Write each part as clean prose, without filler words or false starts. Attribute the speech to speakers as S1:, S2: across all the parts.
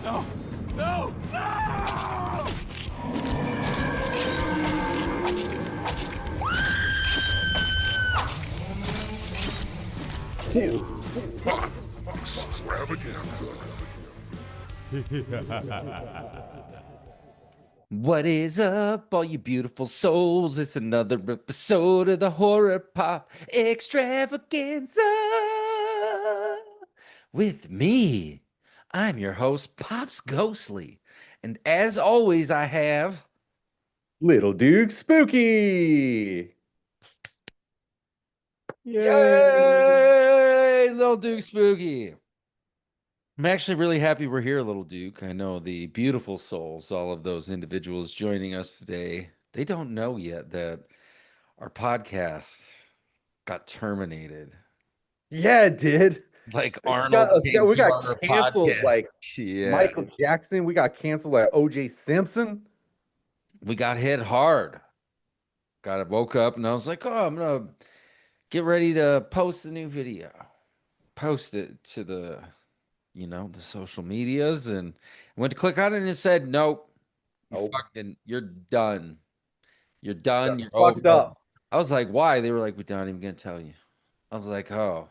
S1: No! No! No!
S2: Horror Pop Extravaganza.
S3: What is up, all you beautiful souls? It's another episode of the Horror Pop Extravaganza. With me, I'm your host, Pops Ghostly. And as always, I have.
S4: Little Duke Spooky.
S3: Yay! Little Duke Spooky. I'm actually really happy we're here, Little Duke. I know the beautiful souls, all of those individuals joining us today, they don't know yet that our podcast got terminated.
S4: Yeah, it did.
S3: Like
S4: We
S3: Arnold came
S4: we
S3: to
S4: got
S3: our
S4: canceled
S3: podcast.
S4: like
S3: Yeah.
S4: Michael Jackson. We got canceled like OJ Simpson.
S3: We got hit hard. Woke up and I was like, oh, I'm gonna get ready to post a new video. Post it to the social medias, and I went to click on it and it said, nope, you're done. You're done. You're
S4: Fucked
S3: over.
S4: up.
S3: I was like, why? They were like, we're not even gonna tell you. I was like, oh.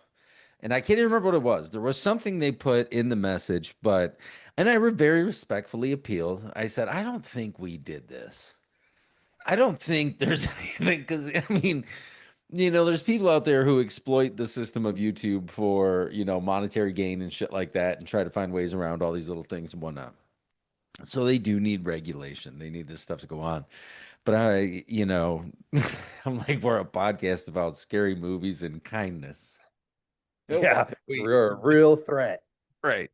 S3: And I can't even remember what it was. There was something they put in the message, and I very respectfully appealed. I said, I don't think we did this. I don't think there's anything, because I mean, there's people out there who exploit the system of YouTube for, monetary gain and shit like that and try to find ways around all these little things and whatnot. So they do need regulation. They need this stuff to go on. But I'm like, we're a podcast about scary movies and kindness.
S4: Yeah, we're a real threat.
S3: Right.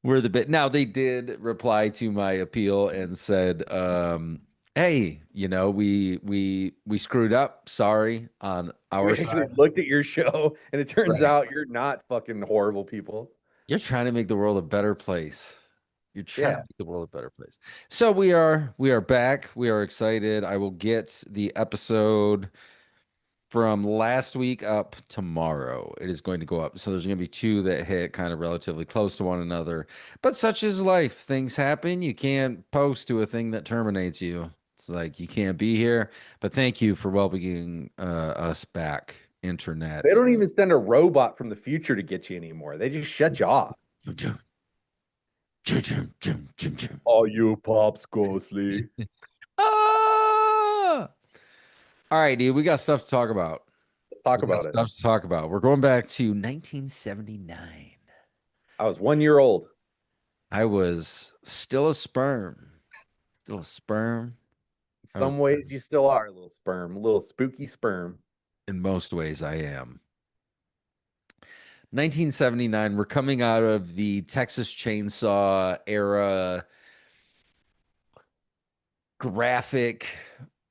S3: We're the bit. Now, they did reply to my appeal and said, hey, we screwed up. Sorry on our
S4: We
S3: side.
S4: actually looked at your show, and it turns out you're not fucking horrible people.
S3: You're trying to make the world a better place. You're trying to make the world a better place. So we are back. We are excited. I will get the episode from last week up tomorrow. It is going to go up. So there's going to be two that hit kind of relatively close to one another. But such is life. Things happen. You can't post to a thing that terminates you. It's like you can't be here. But thank you for welcoming us back, internet.
S4: They don't even send a robot from the future to get you anymore. They just shut you off. Are you Pops Ghostly?
S3: Ah! All right, dude, we got stuff to talk about.
S4: Let's talk about it.
S3: Stuff to talk about. We're going back to 1979.
S4: I was 1 year old.
S3: I was still a sperm. Still a sperm.
S4: In some ways, you still are a little sperm, a little spooky sperm.
S3: In most ways, I am. 1979, we're coming out of the Texas Chainsaw era graphic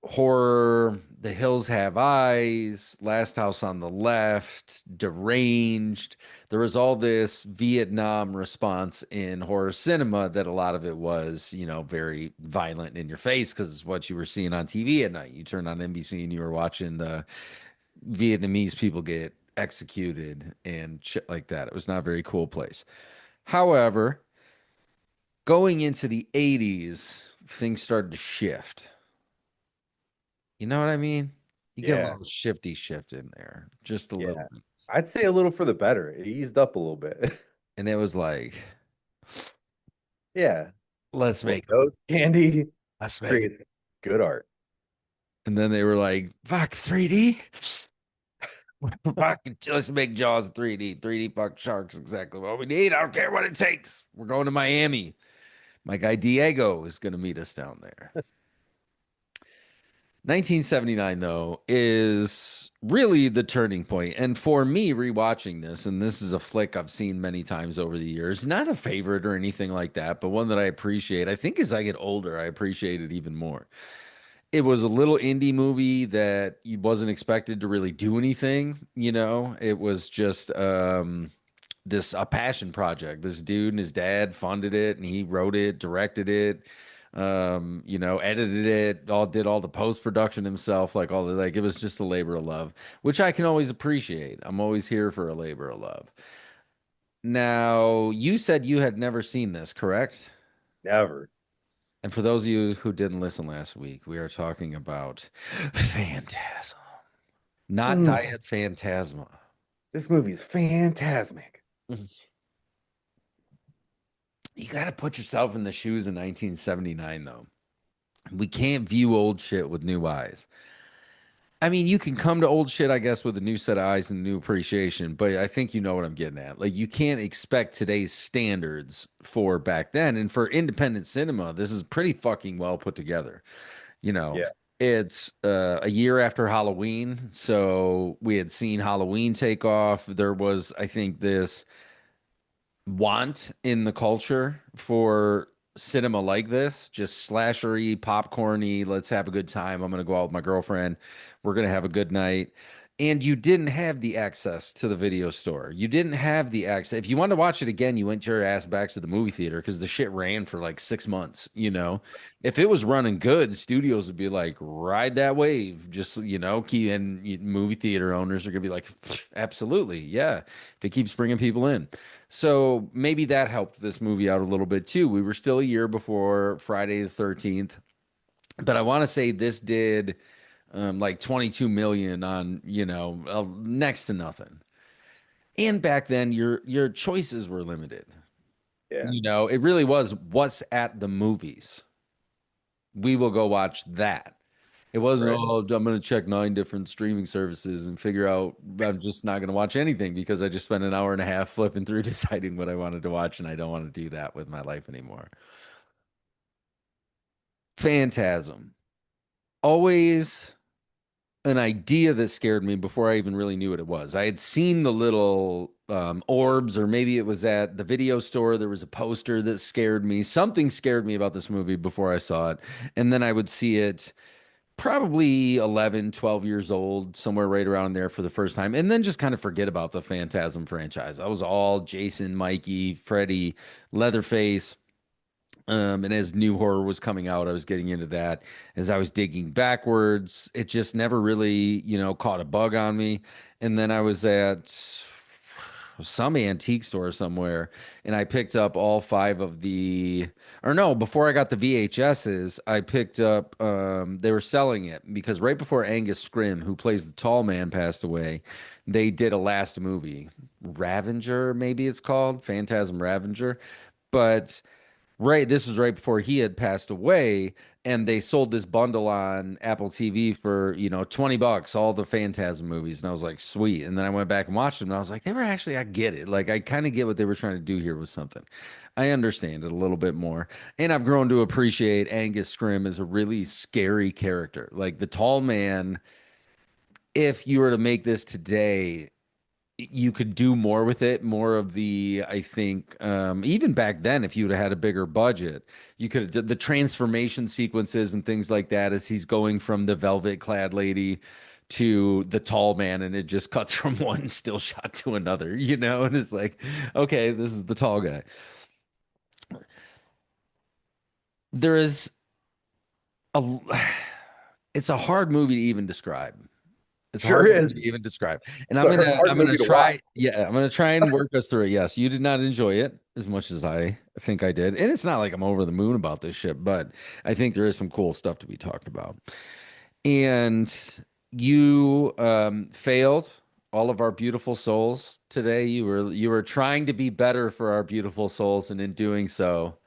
S3: horror. The Hills Have Eyes, Last House on the Left, Deranged. There was all this Vietnam response in horror cinema that a lot of it was, very violent in your face because it's what you were seeing on TV at night. You turned on NBC and you were watching the Vietnamese people get executed and shit like that. It was not a very cool place. However, going into the 80s, things started to shift. You know what I mean? You get a little shifty shift in there, just a little bit.
S4: I'd say a little for the better. It eased up a little bit.
S3: And it was like,
S4: let's
S3: make
S4: those candy.
S3: Let's
S4: Create good art.
S3: And then they were like, fuck 3D. Let's make Jaws 3D. 3D fuck sharks, exactly what we need. I don't care what it takes. We're going to Miami. My guy Diego is going to meet us down there. 1979, though, is really the turning point. And for me, rewatching this, and this is a flick I've seen many times over the years, not a favorite or anything like that, but one that I appreciate. I think as I get older, I appreciate it even more. It was a little indie movie that you wasn't expected to really do anything. It was just a passion project. This dude and his dad funded it, and he wrote it, directed it. Edited it, did all the post-production himself, it was just a labor of love, which I can always appreciate. I'm always here for a labor of love. Now, you said you had never seen this, correct?
S4: Never.
S3: And for those of you who didn't listen last week, we are talking about Phantasm, not
S4: Mm,
S3: Diet Phantasma.
S4: this movie's phantasmic.
S3: You got to put yourself in the shoes in 1979, though. We can't view old shit with new eyes. I mean, you can come to old shit, I guess, with a new set of eyes and new appreciation, but I think you know what I'm getting at. Like, you can't expect today's standards for back then. And for independent cinema, this is pretty fucking well put together. You know,
S4: Yeah.
S3: it's a year after Halloween. So we had seen Halloween take off. There was, I think, this want in the culture for cinema like this, just slashery, popcorny. Let's have a good time. I'm going to go out with my girlfriend. We're going to have a good night. And you didn't have the access to the video store. You didn't have the access. If you wanted to watch it again, you went your ass back to the movie theater because the shit ran for like 6 months. You know, if it was running good, studios would be like, ride that wave. Just, key and movie theater owners are going to be like, absolutely. Yeah. If it keeps bringing people in. So maybe that helped this movie out a little bit too. We were still a year before Friday the 13th, but I want to say this did like 22 million on, next to nothing. And back then your choices were limited.
S4: Yeah.
S3: It really was what's at the movies. We will go watch that. It wasn't,
S4: Right.
S3: oh, I'm going to check 9 different streaming services and figure out I'm just not going to watch anything because I just spent an hour and a half flipping through deciding what I wanted to watch, and I don't want to do that with my life anymore. Phantasm. Always an idea that scared me before I even really knew what it was. I had seen the little orbs, or maybe it was at the video store. There was a poster that scared me. Something scared me about this movie before I saw it. And then I would see it probably 11, 12 years old, somewhere right around there for the first time, and then just kind of forget about the Phantasm franchise. I was all Jason, Mikey, Freddy, Leatherface. And as new horror was coming out, I was getting into that. As I was digging backwards, it just never really, caught a bug on me. And then I was at some antique store somewhere, and I picked up all five of the, or no, before I got the VHSs, I picked up, they were selling it because right before Angus Scrimm, who plays the tall man, passed away, they did a last movie, Ravenger, maybe it's called, Phantasm Ravenger. But right, this was right before he had passed away, and they sold this bundle on Apple TV for, $20, all the Phantasm movies. And I was like, sweet. And then I went back and watched them, and I was like, they were actually, I get it. Like, I kind of get what they were trying to do here with something. I understand it a little bit more. And I've grown to appreciate Angus Scrimm as a really scary character. Like, the tall man, if you were to make this today, you could do more with it, more of the, I think, even back then, if you'd have had a bigger budget, you could have did the transformation sequences and things like that as he's going from the velvet clad lady to the tall man, and it just cuts from one still shot to another, and it's like, okay, this is the tall guy. There is a, it's a hard movie to even describe. It's a
S4: Sure
S3: hard
S4: is.
S3: movie to even describe. And
S4: It's a hard
S3: I'm gonna
S4: movie to watch.
S3: try, yeah, I'm gonna try and work us through it. Yes, you did not enjoy it as much as I think I did. And it's not like I'm over the moon about this shit, but I think there is some cool stuff to be talked about. And you failed all of our beautiful souls today. You were trying to be better for our beautiful souls, and in doing so,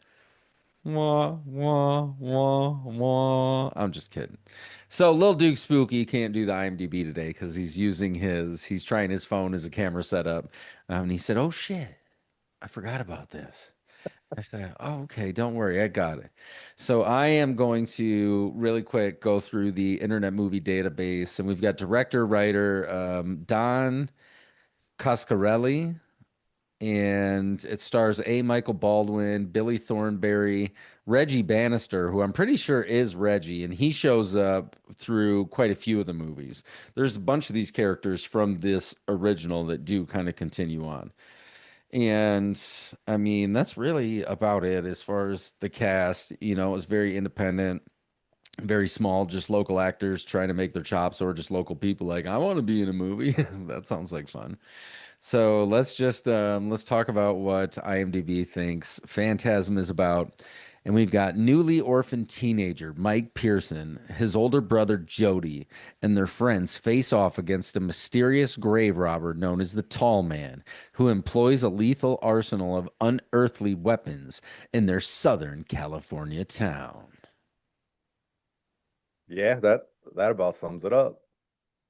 S3: wah, wah, wah, wah. I'm just kidding. So Lil Duke Spooky can't do the IMDb today because he's trying his phone as a camera setup. And he said, "Oh shit, I forgot about this." I said, "Oh, okay, don't worry, I got it." So I am going to really quick go through the Internet Movie Database, and we've got director, writer, Don Coscarelli, and it stars A. Michael Baldwin, Billy Thornberry, Reggie Bannister, who I'm pretty sure is Reggie, and he shows up through quite a few of the movies. There's a bunch of these characters from this original that do kind of continue on. And I mean, that's really about it as far as the cast. It was very independent, very small, just local actors trying to make their chops, or just local people like, I want to be in a movie. That sounds like fun. So let's talk about what IMDb thinks Phantasm is about. And we've got newly orphaned teenager Mike Pearson, his older brother Jody, and their friends face off against a mysterious grave robber known as the Tall Man, who employs a lethal arsenal of unearthly weapons in their Southern California town.
S4: Yeah, that about sums it up.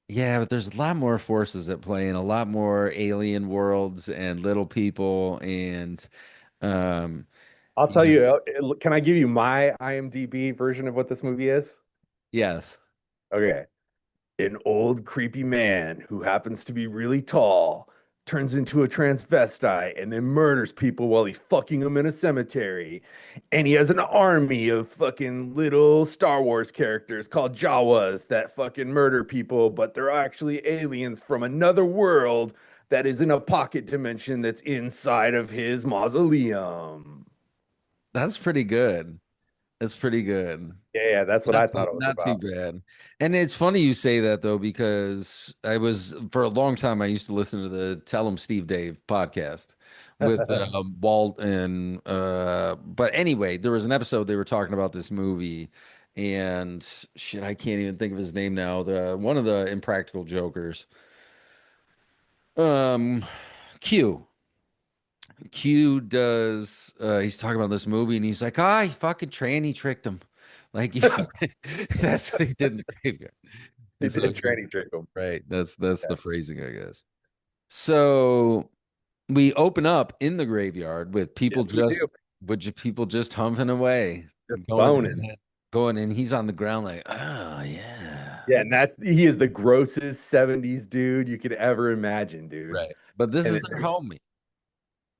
S3: Yeah, but there's a lot more forces at play and a lot more alien worlds and little people and um
S4: I'll tell
S3: y-
S4: you, can I give you my IMDb version of what this movie is?
S3: yes.
S4: Okay. An old creepy man who happens to be really tall turns into a transvestite and then murders people while he's fucking them in a cemetery. And he has an army of fucking little Star Wars characters called Jawas that fucking murder people, but they're actually aliens from another world that is in a pocket dimension that's inside of his mausoleum.
S3: That's pretty good. That's pretty good.
S4: Yeah, that's what
S3: Not
S4: I thought it was
S3: not too
S4: about.
S3: bad. And it's funny you say that though, because I was for a long time I used to listen to the Tell 'em Steve Dave podcast with Walt and but anyway, there was an episode they were talking about this movie and shit, I can't even think of his name now. The one of the Impractical Jokers. Um Q. Q does he's talking about this movie and he's like, he fucking tranny tricked him. Like you that's what he did in the graveyard.
S4: He
S3: And so
S4: did tranny trick him.
S3: right, that's the phrasing, I guess. So we open up in the graveyard with
S4: Yes, we do.
S3: people just humping away,
S4: Just boning.
S3: going going and he's on the ground like, oh yeah.
S4: Yeah, and he is the grossest 70s dude you could ever imagine, dude.
S3: Right. But this
S4: And
S3: is their homie.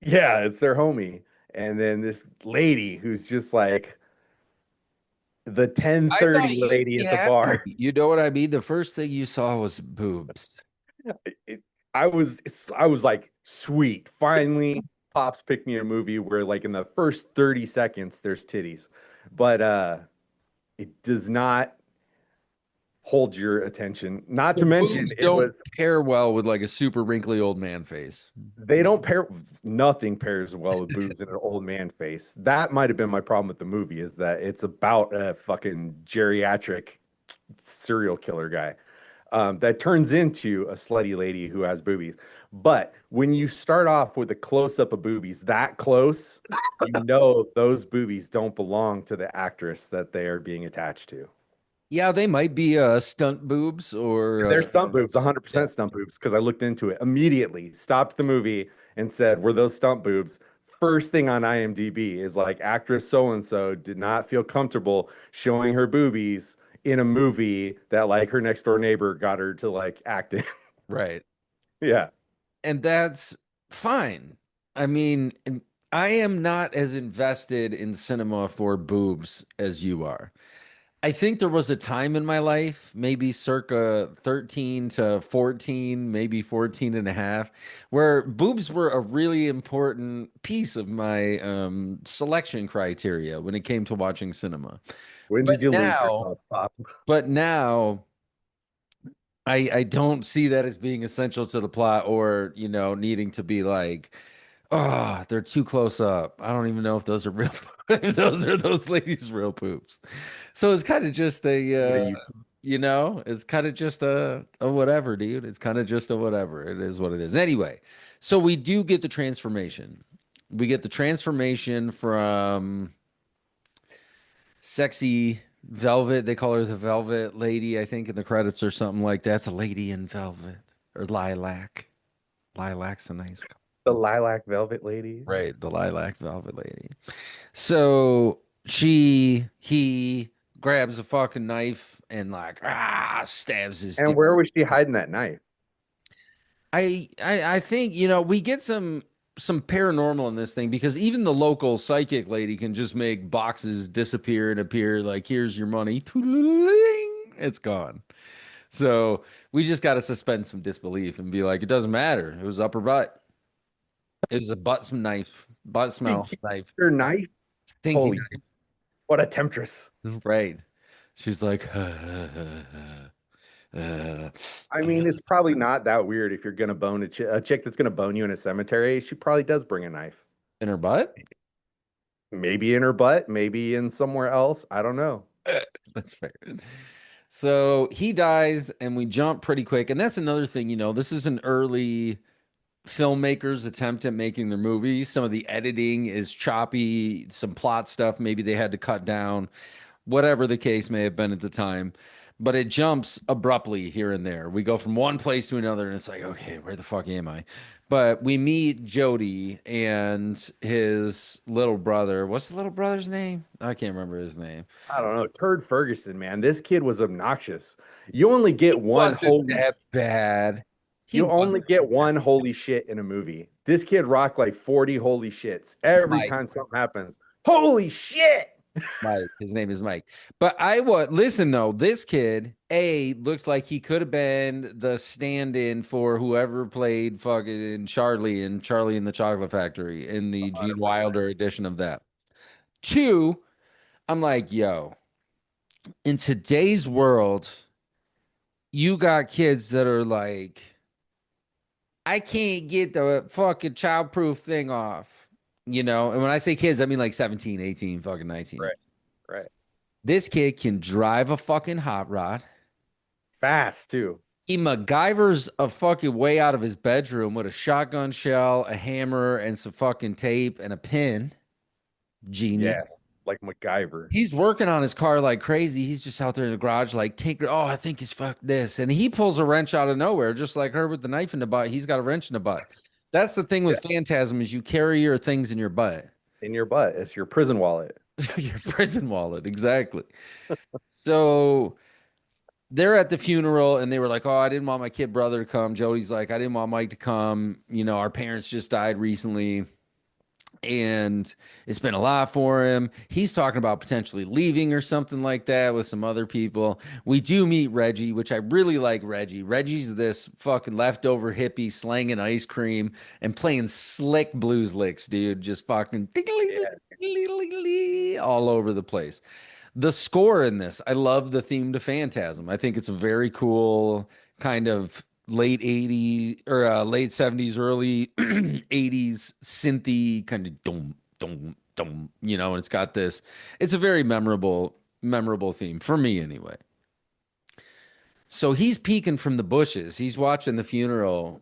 S4: yeah, it's their homie. And then this lady who's just like the
S3: I thought
S4: 1030 lady
S3: you
S4: at the
S3: had to
S4: bar.
S3: be. You know what I mean? The first thing you saw was boobs.
S4: It, I was like, sweet. Finally, Pops picked me a movie where like in the first 30 seconds there's titties. But it does not hold your attention. Not
S3: The
S4: to mention
S3: boobs
S4: it was
S3: don't pair well with like a super wrinkly old man face.
S4: they don't pair nothing pairs well with boobs in an old man face. That might have been my problem with the movie is that it's about a fucking geriatric serial killer guy that turns into a slutty lady who has boobies. But when you start off with a close up of boobies that close, you know those boobies don't belong to the actress that they are being attached to.
S3: Yeah, they might be stunt boobs or
S4: They're stunt boobs,
S3: yeah,
S4: 100% stunt boobs, because I looked into it immediately, stopped the movie, and said, were those stunt boobs? First thing on IMDb is like actress so and so did not feel comfortable showing her boobies in a movie that like her next door neighbor got her to like act in.
S3: right.
S4: Yeah.
S3: And that's fine. I mean, I am not as invested in cinema for boobs as you are. I think there was a time in my life, maybe circa 13 to 14, maybe 14 and a half, where boobs were a really important piece of my selection criteria when it came to watching cinema.
S4: When
S3: But
S4: did you lose
S3: now,
S4: yourself, Pop?
S3: but now I don't see that as being essential to the plot or, needing to be like, oh, they're too close up. I don't even know if those are real, if those are those ladies' real poops. So it's kind of just
S4: What are you?
S3: it's kind of just a whatever, dude. It's kind of just a whatever. It is what it is. Anyway, so we do get the transformation. We get the transformation from sexy velvet. They call her the velvet lady, I think, in the credits or something like that. It's a lady in velvet or lilac. Lilac's a nice color.
S4: The lilac velvet lady.
S3: Right, the lilac velvet lady. So he grabs a fucking knife and like stabs his
S4: And
S3: dude.
S4: where was she hiding that knife?
S3: I think we get some paranormal in this thing because even the local psychic lady can just make boxes disappear and appear like here's your money. Toodling, it's gone. So we just got to suspend some disbelief and be like, it doesn't matter. It was upper butt. It was a butt knife, butt
S4: She
S3: smell
S4: kept
S3: knife,
S4: her knife.
S3: stinky
S4: Holy, what a temptress.
S3: knife. Right. She's like, Uh,
S4: I mean, it's probably not that weird if you're gonna bone a chick that's gonna bone you in a cemetery. She probably does bring a knife.
S3: in her butt.
S4: Maybe in her butt, maybe in somewhere else. I don't know.
S3: That's fair. So he dies, and we jump pretty quick. And that's another thing, this is an early filmmakers attempt at making their movie. Some of the editing is choppy, some plot stuff maybe they had to cut down, whatever the case may have been at the time. But it jumps abruptly here and there. We go from one place to another, and it's like, okay, where the fuck am I? But we meet Jody and his little brother. What's the little brother's name? I can't remember his name.
S4: I don't know. Turd Ferguson, man. This kid was obnoxious. You only
S3: He
S4: get one
S3: wasn't
S4: holy
S3: that bad. He
S4: you only
S3: wasn't
S4: get one holy shit in a movie. This kid rocked like 40 holy shits every
S3: Mike.
S4: time something happens. Holy shit!
S3: Mike. His name is Mike. But I would listen though. This kid, looked like he could have been the stand-in for whoever played fucking Charlie in Charlie and the Chocolate Factory in the Gene
S4: 100%.
S3: Wilder edition of that. Two, I'm like, yo, in today's world, you got kids that are like, I can't get the fucking childproof thing off, And when I say kids, I mean like 17, 18, fucking 19.
S4: Right, right.
S3: This kid can drive a fucking hot rod.
S4: Fast too.
S3: He MacGyver's a fucking way out of his bedroom with a shotgun shell, a hammer, and some fucking tape and a pin. Genius.
S4: Yeah, like MacGyver.
S3: He's working on his car like crazy. He's just out there in the garage, like, I think he's fucked this. And he pulls a wrench out of nowhere, just like her with the knife in the butt. He's got a wrench in the butt. That's the thing with
S4: Yeah,
S3: Phantasm is you carry your things in your butt.
S4: in your butt. It's your prison wallet.
S3: Your prison wallet, exactly. So they're at the funeral and they were like, oh, I didn't want my kid brother to come. Jody's like, I didn't want Mike to come. Our parents just died recently and it's been a lot for him. He's talking about potentially leaving or something like that with some other people. We do meet Reggie, which I really like Reggie. Reggie's this fucking leftover hippie slanging ice cream and playing slick blues licks, dude. Just fucking
S4: Yeah.
S3: all over the place. The score in this, I love the theme to Phantasm. I think it's a very cool kind of late 80s or late 70s, early 80s synthy kind of dum dum dum, and it's got this. It's a very memorable theme for me anyway. So he's peeking from the bushes. He's watching the funeral.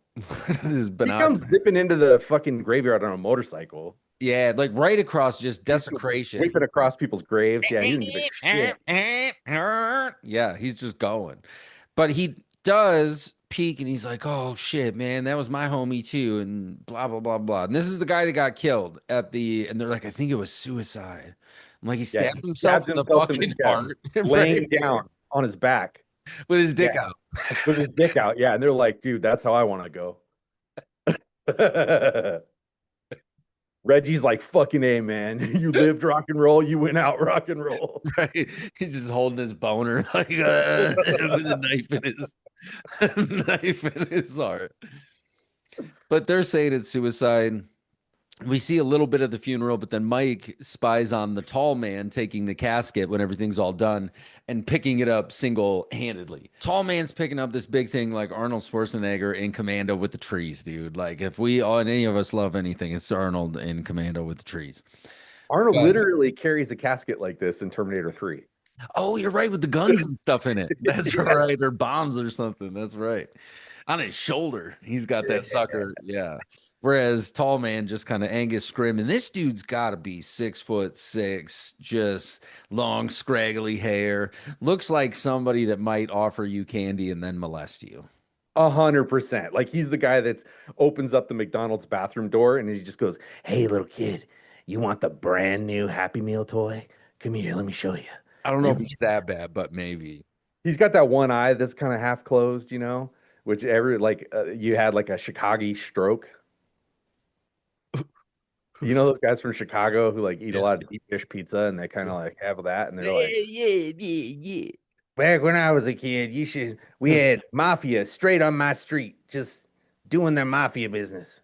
S3: His
S4: He comes zipping into the fucking graveyard on a motorcycle.
S3: Yeah, like right across just
S4: He's just
S3: desecration.
S4: whipping across people's graves. Yeah, he didn't give a shit.
S3: Yeah, he's just going. But he does peek and he's like, oh shit, man, that was my homie too, and blah blah blah blah. And this is the guy that got killed and they're like, I think it was suicide. I'm like, he
S4: Yeah,
S3: stabbed
S4: he
S3: himself
S4: stabs
S3: in the
S4: himself in the
S3: fucking
S4: chest,
S3: heart,
S4: laying
S3: right?
S4: down on his back
S3: With his dick
S4: Yeah.
S3: out.
S4: with his dick out. Yeah, and they're like, dude, that's how I want to go. Reggie's like, fucking A, man. You lived rock and roll, you went out rock and roll.
S3: Right. He's just holding his boner like with a knife in his knife in his heart. But they're saying it's suicide. We see a little bit of the funeral, but then Mike spies on the tall man taking the casket when everything's all done and picking it up single-handedly. Tall man's picking up this big thing like Arnold Schwarzenegger in Commando with the trees, dude. Like if we all any of us love anything, it's Arnold in Commando with the trees.
S4: Arnold
S3: But,
S4: literally carries a casket like this in Terminator 3.
S3: oh, you're right with the guns and stuff in it. That's
S4: Yeah.
S3: right. Or bombs or something. That's right. On his shoulder, he's got that sucker. Yeah. Whereas tall man just kind of Angus Scrim, and this dude's got to be 6'6", just long scraggly hair. Looks like somebody that might offer you candy and then molest you.
S4: 100%. Like he's the guy that's opens up the McDonald's bathroom door and he just goes, "Hey, little kid, you want the brand new Happy Meal toy? Come here, let me show you."
S3: I don't know
S4: Let
S3: if
S4: me
S3: he's that bad, but maybe.
S4: He's got that one eye that's kind of half closed, which you had like a Chicago stroke. You know those guys from Chicago who like eat a
S3: Yeah.
S4: lot of deep dish pizza and they kind of like have that and they're like,
S3: Yeah.
S4: back when I was a kid, we had mafia straight on my street, just doing their mafia business.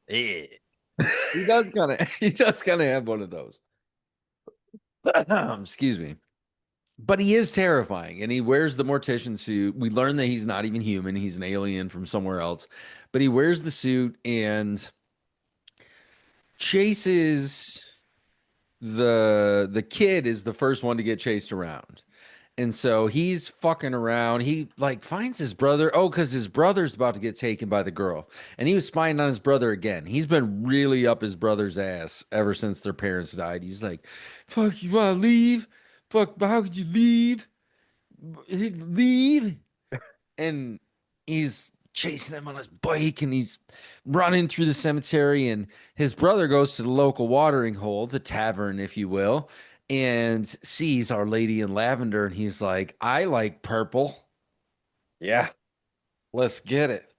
S3: Yeah. He does kind of he does kind of have one of those. Excuse me. but he is terrifying, and he wears the mortician suit. We learn that he's not even human, he's an alien from somewhere else, but he wears the suit and chases the kid. Is the first one to get chased around. And so he's fucking around. He like finds his brother. Oh, because his brother's about to get taken by the girl. And he was spying on his brother again. He's been really up his brother's ass ever since their parents died. He's like, fuck, you wanna leave? Fuck, how could you leave? Leave. And he's chasing him on his bike and he's running through the cemetery. And his brother goes to the local watering hole, the tavern, if you will, and sees Our Lady in Lavender. And he's like, I like purple.
S4: Yeah.
S3: Let's get it.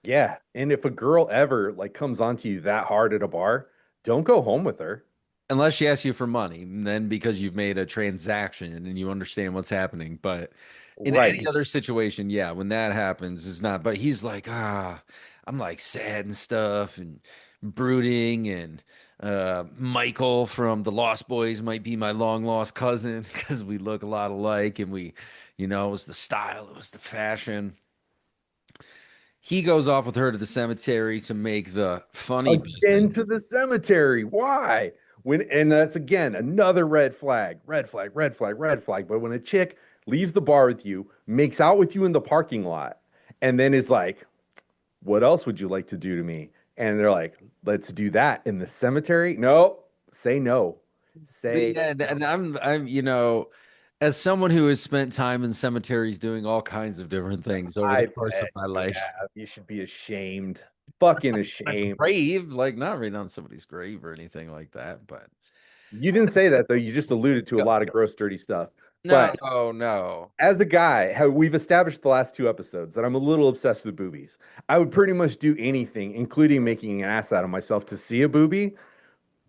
S4: Yeah. And if a girl ever like comes onto you that hard at a bar, don't go home with her.
S3: Unless she asks you for money, and then because you've made a transaction and you understand what's happening. But in any
S4: Right.
S3: other situation, yeah, when that happens, it's not. But he's like, I'm like sad and stuff and brooding. And Michael from the Lost Boys might be my long lost cousin because we look a lot alike. And it was the style, it was the fashion. He goes off with her to the cemetery to make the funny
S4: Again
S3: business.
S4: to the cemetery. Why? And that's again another red flag, red flag, red flag, red flag. But when a chick leaves the bar with you, makes out with you in the parking lot, and then is like, what else would you like to do to me? And they're like, let's do that in the cemetery. No, say no.
S3: But
S4: Say
S3: yeah,
S4: no.
S3: and as someone who has spent time in cemeteries doing all kinds of different things over the
S4: I
S3: course of
S4: bet
S3: my
S4: you
S3: life,
S4: have. You should be ashamed. Fucking
S3: a
S4: ashamed.
S3: grave, like not right on somebody's grave or anything like that, but
S4: You didn't say that though. You just alluded to a lot of gross, dirty stuff.
S3: no,
S4: But
S3: no.
S4: as a guy, how we've established the last two episodes that I'm a little obsessed with boobies. I would pretty much do anything, including making an ass out of myself to see a boobie,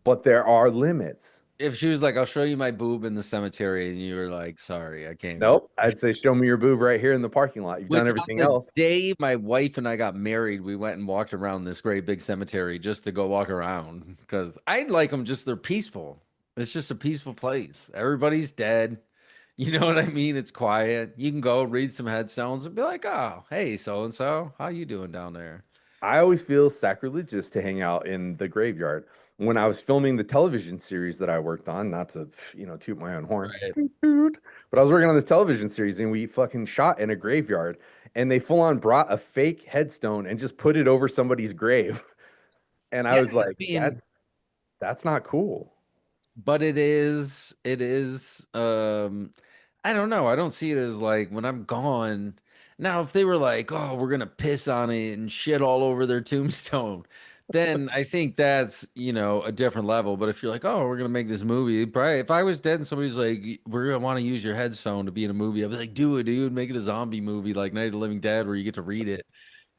S4: but there are limits.
S3: If she was like, "I'll show you my boob in the cemetery," and you were like, "Sorry, I can't go."
S4: Nope. I'd say, show me your boob right here in the parking lot. You've
S3: Which
S4: done
S3: on
S4: everything
S3: the
S4: else.
S3: day my wife and I got married, we went and walked around this great big cemetery just to go walk around because I like them just they're peaceful. It's just a peaceful place. Everybody's dead. You know what I mean? It's quiet. You can go read some headstones and be like, "Oh, hey, so and so, how you doing down there?"
S4: I always feel sacrilegious to hang out in the graveyard. When I was filming the television series that I worked on, not to, toot my own horn,
S3: Right.
S4: toot, toot, but I was working on this television series and we fucking shot in a graveyard and they full on brought a fake headstone and just put it over somebody's grave. And I
S3: Yeah,
S4: was
S3: I
S4: like,
S3: mean,
S4: that's not cool.
S3: but it is I don't know. I don't see it as like when I'm gone. Now, if they were like, "Oh, we're gonna piss on it and shit all over their tombstone," then I think that's, a different level. But if you're like, "Oh, we're gonna make this movie," probably if I was dead and somebody's like, "We're gonna want to use your headstone to be in a movie," I'd be like, "Do it, dude. Make it a zombie movie like Night of the Living Dead where you get to read it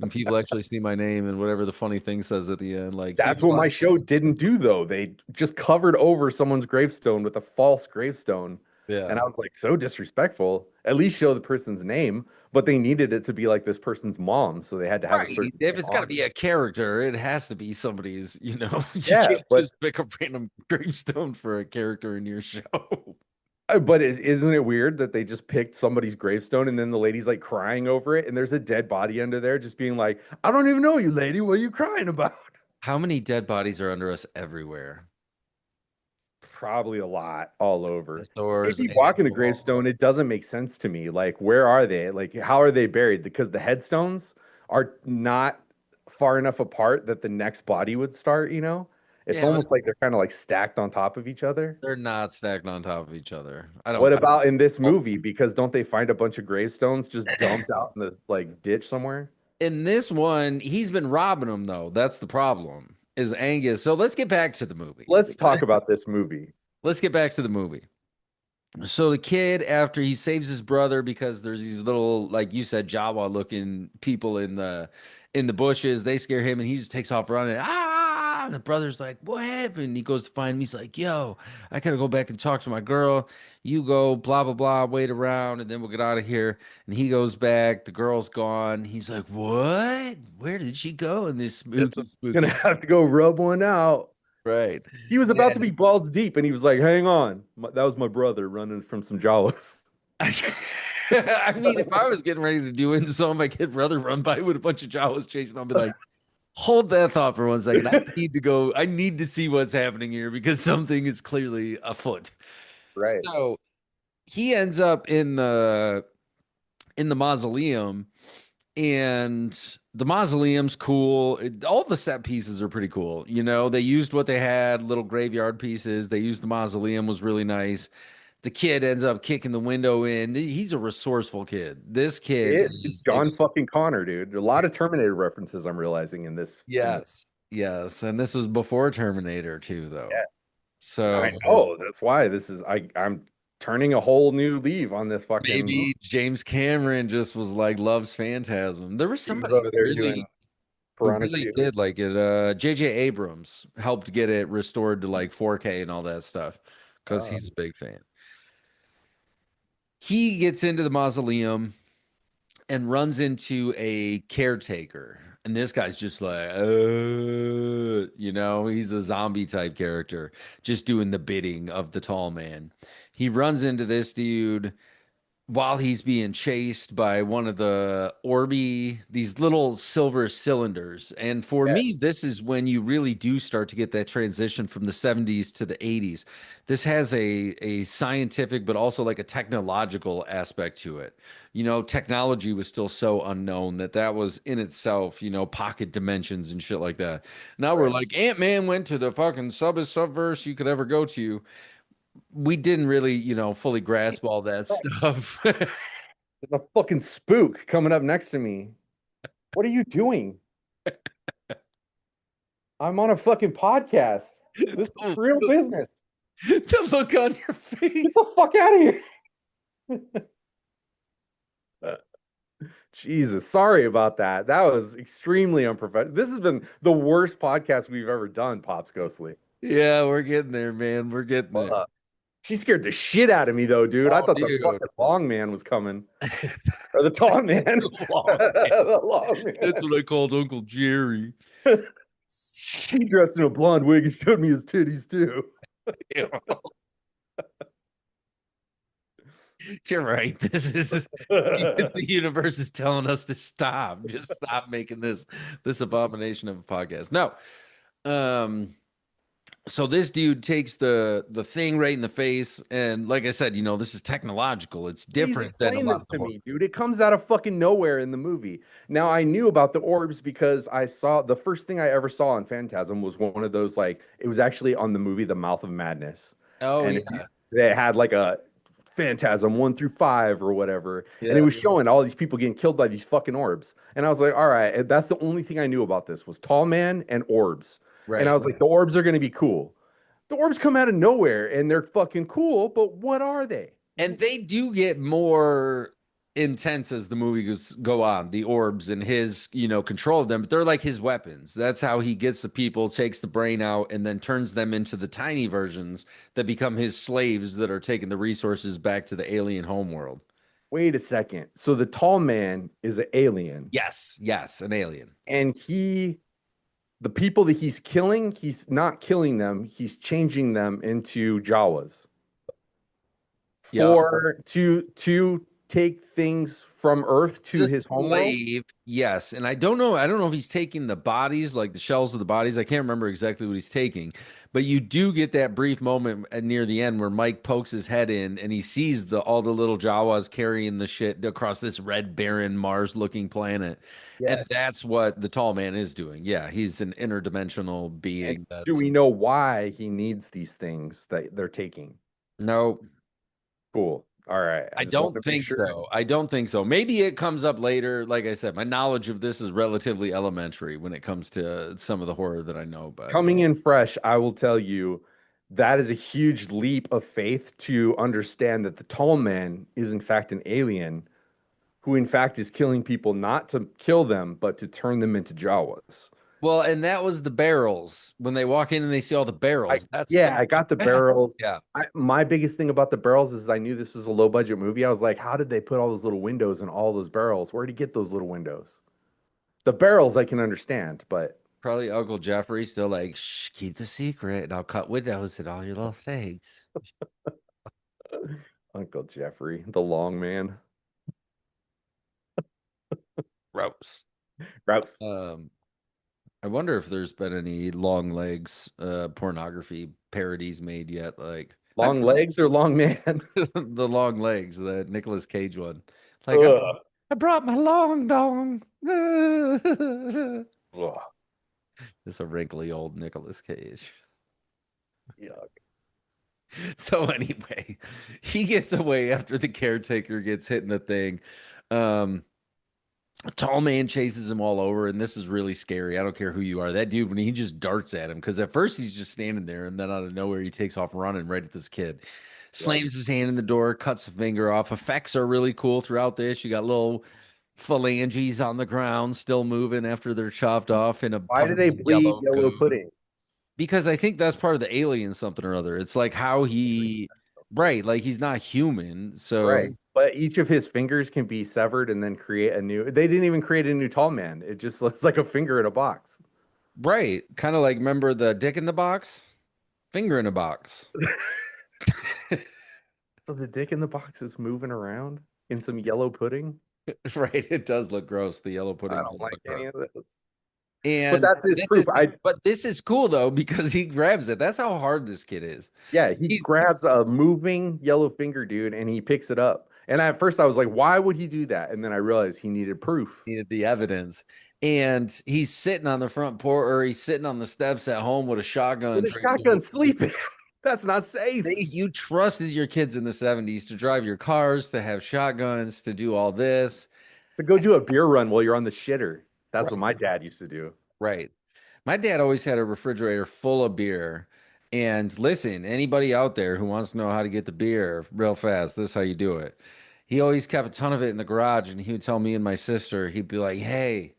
S3: and people actually see my name and whatever the funny thing says at the end." Like,
S4: That's
S3: here's
S4: what
S3: my
S4: my show didn't do, though. They just covered over someone's gravestone with a false gravestone. And
S3: yeah.
S4: I was like, so disrespectful. At least show the person's name, but they needed it to be like this person's mom, so they had to have a
S3: Right.
S4: certain
S3: If
S4: name
S3: it's got to
S4: on
S3: be
S4: it.
S3: a character, it has to be somebody's, you
S4: Yeah,
S3: can't
S4: but
S3: just pick a random gravestone for a character in your show.
S4: isn't it weird that they just picked somebody's gravestone and then the lady's like crying over it, and there's a dead body under there, just being like, "I don't even know you, lady. What are you crying about?"
S3: How many dead bodies are under us everywhere?
S4: Probably a lot all over. If
S3: Stores,
S4: you walk in a
S3: Amazon.
S4: gravestone, it doesn't make sense to me. Like, where are they? Like, how are they buried? Because the headstones are not far enough apart that the next body would start, you know? It's
S3: Yeah, but
S4: almost like they're kind of like stacked on top of each other.
S3: they're not stacked on top of each other. I don't.
S4: What about in this movie? Because don't they find a bunch of gravestones just
S3: I-
S4: dumped out in the like ditch somewhere?
S3: In this one, he's been robbing them though. That's the problem. Is Angus. So let's get back to the movie.
S4: Let's talk about this movie.
S3: Let's get back to the movie. So the kid, after he saves his brother, because there's these little, like you said, Jawa looking people in the bushes, they scare him, and he just takes off running. Ah! And the brother's like, "What happened?" He goes to find me. He's like, "Yo, I gotta go back and talk to my girl. You go, blah blah blah. Wait around, and then we'll get out of here." And he goes back. The girl's gone. He's like, "What? Where did she go?" In this
S4: Guess
S3: spooky,
S4: I'm gonna
S3: spooky,
S4: have to go rub one out.
S3: right?
S4: He was about to
S3: And
S4: be balls deep, and he was like, "Hang on, that was my brother running from some Jawas."
S3: I mean, if I was getting ready to do it and saw my kid brother run by with a bunch of Jawas chasing, I'll be like, hold that thought for 1 second. I need to go. I need to see what's happening here because something is clearly afoot.
S4: Right.
S3: So he ends up in the mausoleum, and the mausoleum's cool. All the set pieces are pretty cool. You know, they used what they had, little graveyard pieces. They used the mausoleum was really nice. The kid ends up kicking the window in. He's a resourceful kid. This kid
S4: It's
S3: is
S4: John fucking Connor, dude. A lot of Terminator references I'm realizing in this.
S3: yes, yes, and this was before Terminator 2, though.
S4: Yeah,
S3: So
S4: I know. That's why this is. I'm turning a whole new leaf on this fucking movie.
S3: maybe James Cameron just was like loves Phantasm. There was
S4: He was
S3: somebody
S4: over there doing
S3: who
S4: Piranha
S3: really
S4: 2.
S3: did like it. J.J. Abrams helped get it restored to like 4K and all that stuff because
S4: Oh,
S3: he's a big fan. He gets into the mausoleum and runs into a caretaker. And this guy's just like, he's a zombie type character, just doing the bidding of the tall man. He runs into this dude while he's being chased by one of the Orbi, these little silver cylinders. And for
S4: yeah.
S3: me, this is when you really do start to get that transition from the 70s to the 80s. This has a scientific, but also like a technological aspect to it. You know, technology was still so unknown that was in itself, pocket dimensions and shit like that. Now we're
S4: Right.
S3: like, Ant-Man went to the fucking subverse you could ever go to. We didn't really, fully grasp all that stuff.
S4: There's a fucking spook coming up next to me. What are you doing? I'm on a fucking podcast. This is
S3: the,
S4: real business.
S3: the look on your
S4: Get
S3: face.
S4: the fuck out of here. Jesus, sorry about that. That was extremely unprofessional. This has been the worst podcast we've ever done, Pops Ghostly.
S3: Yeah, we're getting there, man. We're getting there.
S4: She scared the shit out of me though, dude. I
S3: Oh,
S4: thought the
S3: dude.
S4: fucking long man was coming. Or the tall man.
S3: Long man.
S4: The long
S3: That's
S4: man.
S3: what I called Uncle Jerry.
S4: He dressed in a blonde wig and showed me his titties too.
S3: You're right. This is the universe is telling us to stop. Just stop making this abomination of a podcast. No. Um so this dude takes the thing right in the face, and like I said, this is technological. It's
S4: Please
S3: different than a
S4: explain
S3: lot
S4: this
S3: of the
S4: to
S3: horror.
S4: me, dude. It comes out of fucking nowhere in the movie. Now I knew about the orbs because I saw the first thing I ever saw on Phantasm was one of those like it was actually on the movie The Mouth of Madness.
S3: Oh
S4: And
S3: yeah.
S4: they had like a Phantasm 1 through 5 or whatever. And it
S3: Yeah.
S4: was showing all these people getting killed by these fucking orbs. And I was like, all right, and that's the only thing I knew about this was Tall Man and orbs. And I
S3: Right.
S4: was like, the orbs are gonna be cool. The orbs come out of nowhere and they're fucking cool, but what are they?
S3: And they do get more intense as the movie go on, the orbs and his, control of them, but they're like his weapons. That's how he gets the people, takes the brain out, and then turns them into the tiny versions that become his slaves that are taking the resources back to the alien homeworld.
S4: Wait a second. So the tall man is an alien,
S3: Yes, yes, an alien.
S4: and the people that he's killing, he's not killing them. He's changing them into Jawas
S3: Yeah.
S4: to take things from Earth to
S3: The
S4: his homeworld.
S3: slave, yes. And I don't know if he's taking the bodies, like the shells of the bodies. I can't remember exactly what he's taking, but you do get that brief moment near the end where Mike pokes his head in and he sees all the little Jawas carrying the shit across this red, barren, Mars-looking planet. And
S4: Yeah.
S3: that's what the tall man is doing. Yeah, he's an interdimensional
S4: And
S3: being
S4: do
S3: that's
S4: we know why he needs these things that they're taking?
S3: no.
S4: Cool. All right. I
S3: I
S4: just
S3: don't
S4: wanted to make
S3: think
S4: sure.
S3: so. I don't think so. Maybe it comes up later. Like I said, my knowledge of this is relatively elementary when it comes to some of the horror that I know about.
S4: Coming in fresh, I will tell you that is a huge leap of faith to understand that the tall man is in fact an alien who in fact is killing people not to kill them, but to turn them into Jawas.
S3: Well, and that was the barrels. When they walk in and they see all the barrels, that's
S4: Yeah, I got the barrels.
S3: yeah,
S4: My biggest thing about the barrels is I knew this was a low budget movie. I was like, how did they put all those little windows in all those barrels? Where did he get those little windows? The barrels I can understand, but
S3: probably Uncle Jeffrey still like, shh, keep the secret, and I'll cut windows and all your little things.
S4: Uncle Jeffrey, the long man.
S3: Gross.
S4: Gross.
S3: Um, I wonder if there's been any long legs pornography parodies made yet. Like
S4: Long legs or long man?
S3: the long legs, the Nicolas Cage one. Like
S4: Ugh.
S3: I brought my long dong.
S4: Ugh.
S3: It's a wrinkly old Nicolas Cage.
S4: Yuck.
S3: So anyway, he gets away after the caretaker gets hit in the thing. Um, a tall man chases him all over, and this is really scary. I don't care who you are. That dude, when he just darts at him, because at first he's just standing there, and then out of nowhere he takes off running right at this kid.
S4: Yep.
S3: Slams his hand in the door, cuts the finger off. Effects are really cool throughout this. You got little phalanges on the ground still moving after they're chopped off in a
S4: Why do
S3: puddle
S4: they
S3: of
S4: bleed
S3: yellow
S4: yellow
S3: goo.
S4: pudding?
S3: Because I think that's part of the alien something or other. It's like how he, right, like he's not human. So,
S4: Right. But each of his fingers can be severed and then create a new. They didn't even create a new tall man. It just looks like a finger in a box.
S3: right, kind of like remember the dick in the box, finger in a box.
S4: So the dick in the box is moving around in some yellow pudding.
S3: Right, it does look gross. The yellow
S4: I
S3: pudding
S4: don't
S3: does
S4: like
S3: look gross.
S4: any of this. But
S3: And
S4: that's his
S3: this
S4: proof.
S3: is, but this is cool though because he grabs it. That's how hard this kid is.
S4: Yeah, he
S3: He's
S4: grabs a moving yellow finger, dude, and he picks it up. And at first I was like, why would he do that? And then I realized he needed proof.
S3: needed the evidence, and he's sitting on the front porch or he's sitting on the steps at home with a shotgun.
S4: With a
S3: Drinking
S4: shotgun sleeping. That's not safe.
S3: You trusted your kids in the 70s to drive your cars, to have shotguns, to do all this.
S4: To go do a beer run while you're on the shitter. That's what
S3: Right.
S4: my dad used to do.
S3: Right. My dad always had a refrigerator full of beer. And listen, anybody out there who wants to know how to get the beer real fast, this is how you do it. He always kept a ton of it in the garage, and he would tell me and my sister, he'd be like, hey,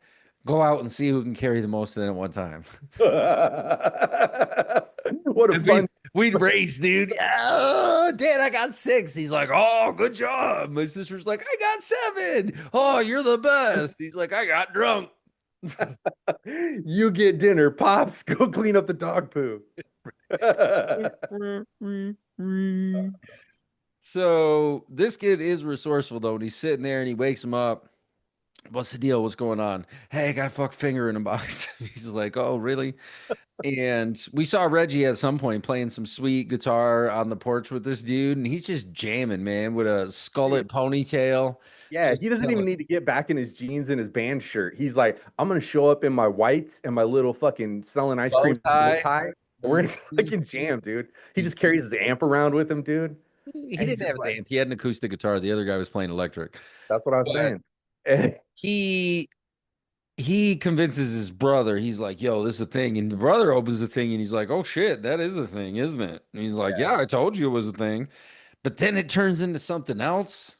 S3: go out and see who can carry the most of it at one time.
S4: What a
S3: And
S4: fun.
S3: we'd race, dude. Oh, Dad, I got 6. He's like, oh, good job. My sister's like, I got 7. Oh, you're the best. He's like, I got drunk.
S4: You get dinner, Pops. Go clean up the dog poo.
S3: So this kid is resourceful though, and he's sitting there and he wakes him up. What's the deal? What's going on? Hey, I got a fuck finger in a box. He's like, oh, really? And we saw Reggie at some point playing some sweet guitar on the porch with this dude, and he's just jamming, man, with a skullet ponytail.
S4: Yeah,
S3: Just
S4: he doesn't even
S3: killing.
S4: need to get back in his jeans and his band shirt. He's like, I'm gonna show up in my whites and my little fucking selling ice
S3: Bow
S4: cream bow
S3: tie.
S4: tie. And we're gonna
S3: Mhm.
S4: fucking jam, dude. He
S3: He's
S4: just carries his amp around with him, dude.
S3: he
S4: And he's
S3: didn't
S4: just
S3: have his
S4: like,
S3: amp. He had an acoustic guitar. The other guy was playing electric.
S4: that's what I was
S3: But
S4: saying.
S3: he he convinces his brother. He's like, "Yo, this is a thing." And the brother opens the thing, and he's like, "Oh shit, that is a thing, isn't it?" And he's like,
S4: Yeah.
S3: "Yeah, I told you it was a thing." But then it turns into something else.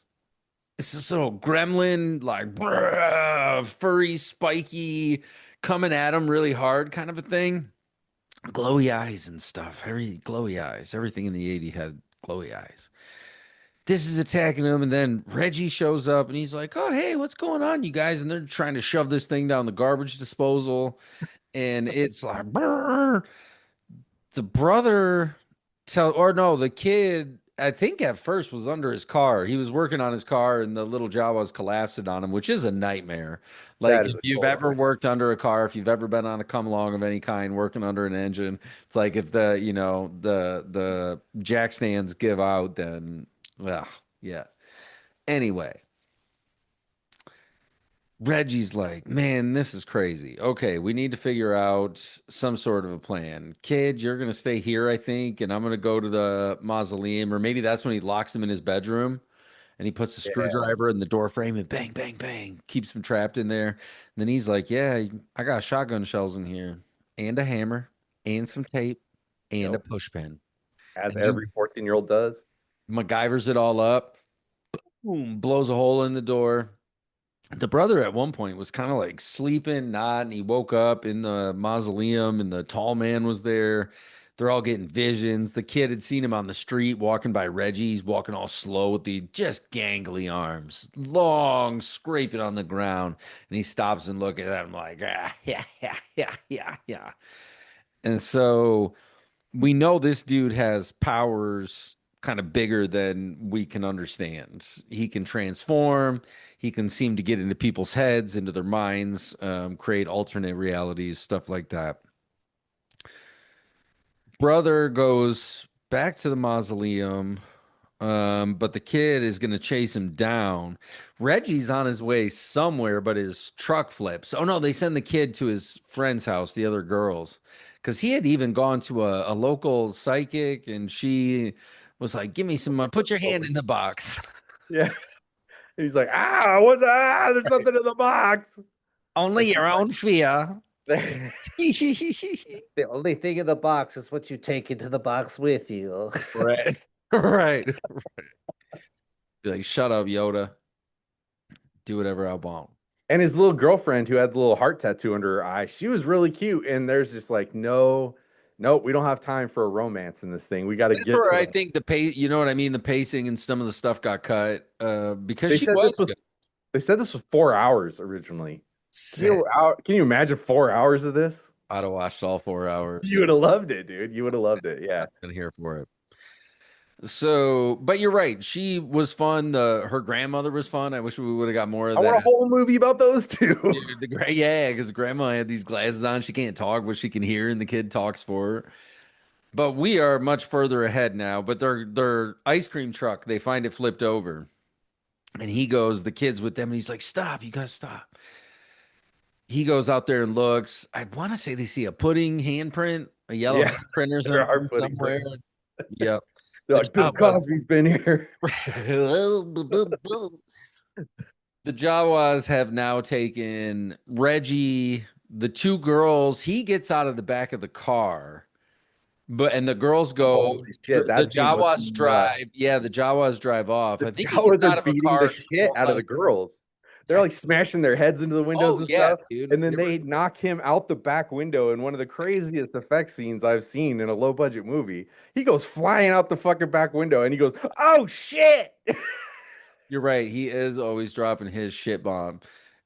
S3: It's this little gremlin, like brrr, furry, spiky, coming at him really hard, kind of a thing. Glowy eyes and stuff. Very glowy eyes. Everything in the 80s had glowy eyes. This is attacking him, and then Reggie shows up, and he's like, "Oh, hey, what's going on, you guys?" And they're trying to shove this thing down the garbage disposal, and it's like, brrr. The brother or no, the kid, I think at first was under his car. He was working on his car and the little Jawas collapsed on him, which is a nightmare. Like
S4: That is
S3: if
S4: a
S3: you've
S4: total
S3: ever
S4: nightmare.
S3: worked under a car, if you've ever been on a come along of any kind, working under an engine, it's like if the jack stands give out, then well, yeah. Anyway, Reggie's like, man, this is crazy. Okay, we need to figure out some sort of a plan. Kid, you're gonna stay here, I think, and I'm gonna go to the mausoleum, or maybe that's when he locks him in his bedroom and he puts the
S4: Yeah.
S3: screwdriver in the door frame and bang, bang, bang, keeps him trapped in there. And then he's like, yeah, I got shotgun shells in here, and a hammer, and some tape, and a
S4: Yep.
S3: push pin.
S4: As
S3: And he
S4: every 14-year-old does.
S3: MacGyvers it all up, boom, blows a hole in the door. The brother at one point was kind of like sleeping, not, and he woke up in the mausoleum, and the tall man was there. They're all getting visions. The kid had seen him on the street walking by Reggie. He's walking all slow with the just gangly arms, long, scraping on the ground. And he stops and looks at him like, ah, yeah, yeah, yeah, yeah, yeah. And so we know this dude has powers kind of bigger than we can understand. He can transform. He can seem to get into people's heads, into their minds, create alternate realities, stuff like that. Brother goes back to the mausoleum, but the kid is going to chase him down. Reggie's on his way somewhere, but his truck flips. Oh no, they send the kid to his friend's house, the other girls, because he had even gone to a local psychic, and she was like, "Give me some money. Put your hand in the box."
S4: Yeah. And he's like, there's something in the box. And
S3: Only
S4: she's
S3: your own fear.
S4: like,
S5: The only thing in the box is what you take into the box with you.
S3: Right. Right. Be like, shut up, Yoda. Do whatever I want.
S4: and his little girlfriend who had the little heart tattoo under her eye, she was really cute. And there's just like, no, nope, we don't have time for a romance in this thing. We got to
S3: That's
S4: get
S3: where
S4: to
S3: I
S4: it.
S3: think the pace, you know what I mean? The pacing and some of the stuff got cut because
S4: They
S3: she
S4: said
S3: was
S4: this was
S3: good.
S4: they said this was 4 hours originally.
S3: Sad.
S4: Can you imagine 4 hours of this?
S3: I'd have watched all 4 hours.
S4: You would have loved it, dude. You would have loved it. Yeah.
S3: Been here for it. So, but you're right. She was fun. Her grandmother was fun. I wish we would have got more of
S4: I want a
S3: that.
S4: whole movie about those two.
S3: Dude, yeah, because grandma had these glasses on. She can't talk, but she can hear, and the kid talks for her. But we are much further ahead now. But their ice cream truck, they find it flipped over. And he goes, the kid's with them, and he's like, "Stop, you gotta stop." He goes out there and looks. I want to say they see a pudding handprint, a yellow
S4: Yeah.
S3: handprint or
S4: There are
S3: something
S4: pudding
S3: somewhere.
S4: prints.
S3: Yep.
S4: They're
S3: The
S4: like, Bill
S3: job was
S4: Cosby's been here.
S3: the Jawas have now taken Reggie, the two girls. He gets out of the back of the car, and the girls go.
S4: Holy shit,
S3: The
S4: that scene was
S3: Jawas
S4: nuts.
S3: drive. Yeah, the Jawas drive off.
S4: The
S3: I think he
S4: Jawas
S3: gets out
S4: are
S3: of a
S4: beating
S3: car.
S4: the shit out of the girls. They're like smashing their heads into the windows
S3: Oh
S4: and
S3: yeah,
S4: stuff.
S3: dude.
S4: And then
S3: They
S4: they knock him out the back window in one of the craziest effect scenes I've seen in a low budget movie. He goes flying out the fucking back window and he goes, "Oh shit."
S3: You're right. He is always dropping his shit bomb.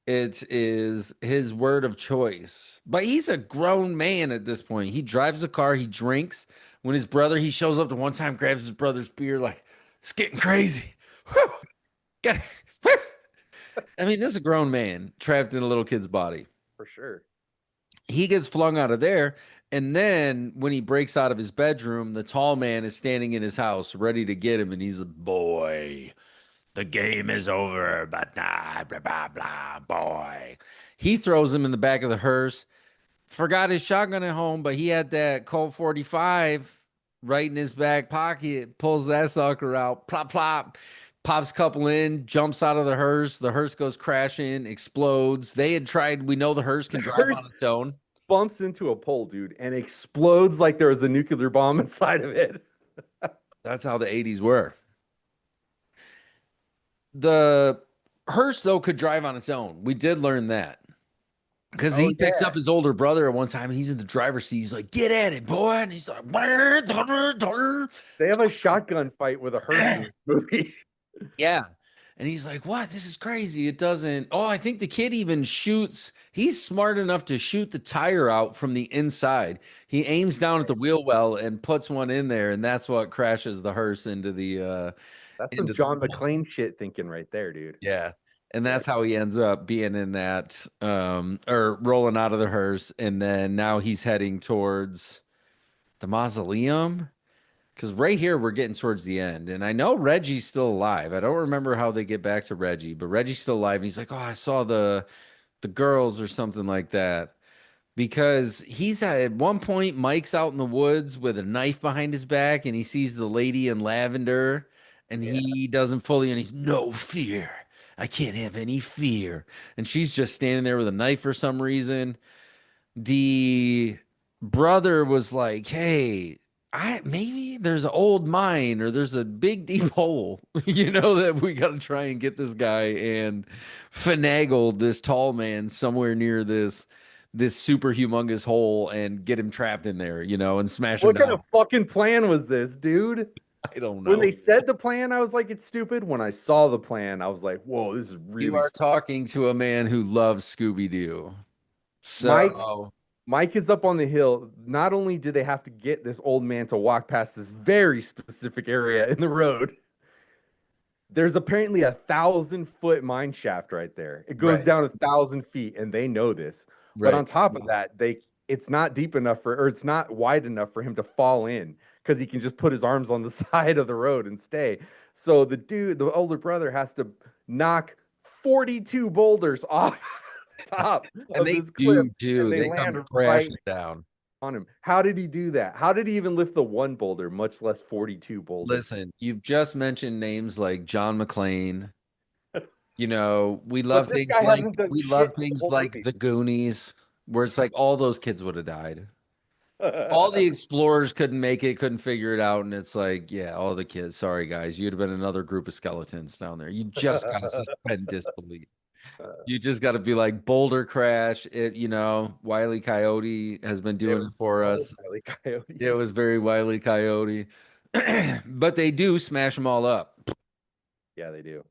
S3: It is his word of choice. But he's a grown man at this point. He drives a car, he drinks. When his brother, he shows up to one time, grabs his brother's beer, like, it's getting crazy. Whew. Got I mean, this is a grown man trapped in a little kid's body.
S4: For sure.
S3: He gets flung out of there. And then when he breaks out of his bedroom, the tall man is standing in his house ready to get him. And he's a boy. The game is over, but nah, blah, blah, blah, boy. He throws him in the back of the hearse. Forgot his shotgun at home, but he had that Colt 45 right in his back pocket. Pulls that sucker out. Plop, plop. Pops a couple in, jumps out of the hearse. The hearse goes crashing, explodes. They had tried, we know the hearse can
S4: The
S3: drive
S4: hearse-
S3: on its own.
S4: Bumps into a pole, dude, and explodes like there was a nuclear bomb inside of it.
S3: That's how the 80s were. The hearse, though, could drive on its own. We did learn that. Because he picks up his older brother at one time and he's in the driver's seat. He's like, "Get at it, boy." And he's like,
S4: They have a shotgun fight with a hearse in this movie.
S3: yeah. And he's like, "What? This is crazy. It doesn't." Oh, I think the kid even shoots. He's smart enough to shoot the tire out from the inside. He aims down at the wheel well and puts one in there. And that's what crashes the hearse into the.
S4: That's some John McClane shit thinking right there, dude.
S3: Yeah. And that's how he ends up being in that, or rolling out of the hearse. And then now he's heading towards the mausoleum. Because right here, we're getting towards the end. And I know Reggie's still alive. I don't remember how they get back to Reggie, but Reggie's still alive. And he's like, "Oh, I saw the girls," or something like that. Because he's at one point, Mike's out in the woods with a knife behind his back, and he sees the lady in lavender, and he doesn't fully, and he's, "No fear. I can't have any fear." And she's just standing there with a knife for some reason. The brother was like, "Hey, maybe there's an old mine or there's a big deep hole, that we got to try and get this guy and finagle this tall man somewhere near this super humongous hole and get him trapped in there, and smash him
S4: What kind
S3: down."
S4: of fucking plan was this, dude?
S3: I don't know.
S4: When they said the plan, I was like, it's stupid. When I saw the plan, I was like, whoa, this is really
S3: You are
S4: stupid.
S3: talking to a man who loves Scooby-Doo. So
S4: Mike, Mike is up on the hill. Not only do they have to get this old man to walk past this very specific area in the road, there's apparently 1,000-foot mine shaft right there. It goes
S3: Right.
S4: down 1,000 feet, and they know this. But
S3: Right.
S4: on top of that, it's not deep enough or it's not wide enough for him to fall in because he can just put his arms on the side of the road and stay. So the older brother, has to knock 42 boulders off the top
S3: And
S4: of
S3: they
S4: this cliff,
S3: do
S4: and
S3: too.
S4: they
S3: They come
S4: land right
S3: crashing down.
S4: on him. How did he do that? How did he even lift the one boulder, much less 42 boulders?
S3: Listen, you've just mentioned names like John McClane. You know, we
S4: But
S3: love
S4: this
S3: things
S4: guy
S3: like
S4: hasn't done
S3: we love
S4: shit this
S3: things
S4: whole
S3: like
S4: movie.
S3: The Goonies, where it's like all those kids would have died. All the explorers couldn't make it, couldn't figure it out, and it's like, yeah, all the kids. Sorry, guys, you'd have been another group of skeletons down there. You just gotta suspend disbelief. You just got to be like Boulder Crash. Wile E. Coyote has been
S4: It
S3: doing
S4: was
S3: it for
S4: so
S3: us.
S4: Wile E. Coyote.
S3: It was very Wile E. Coyote, but they do smash them all up.
S4: Yeah, they do.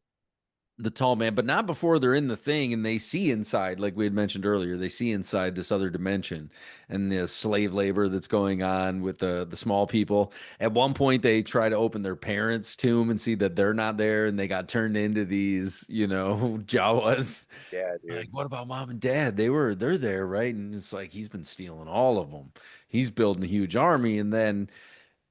S3: The tall man, but not before they're in the thing and they see inside, like we had mentioned earlier. They see inside this other dimension and the slave labor that's going on with the small people. At one point, they try to open their parents' tomb and see that they're not there, and they got turned into these, Jawas.
S4: Yeah, dude.
S3: Like, what about mom and dad? They're there, right? And it's like he's been stealing all of them. He's building a huge army, and then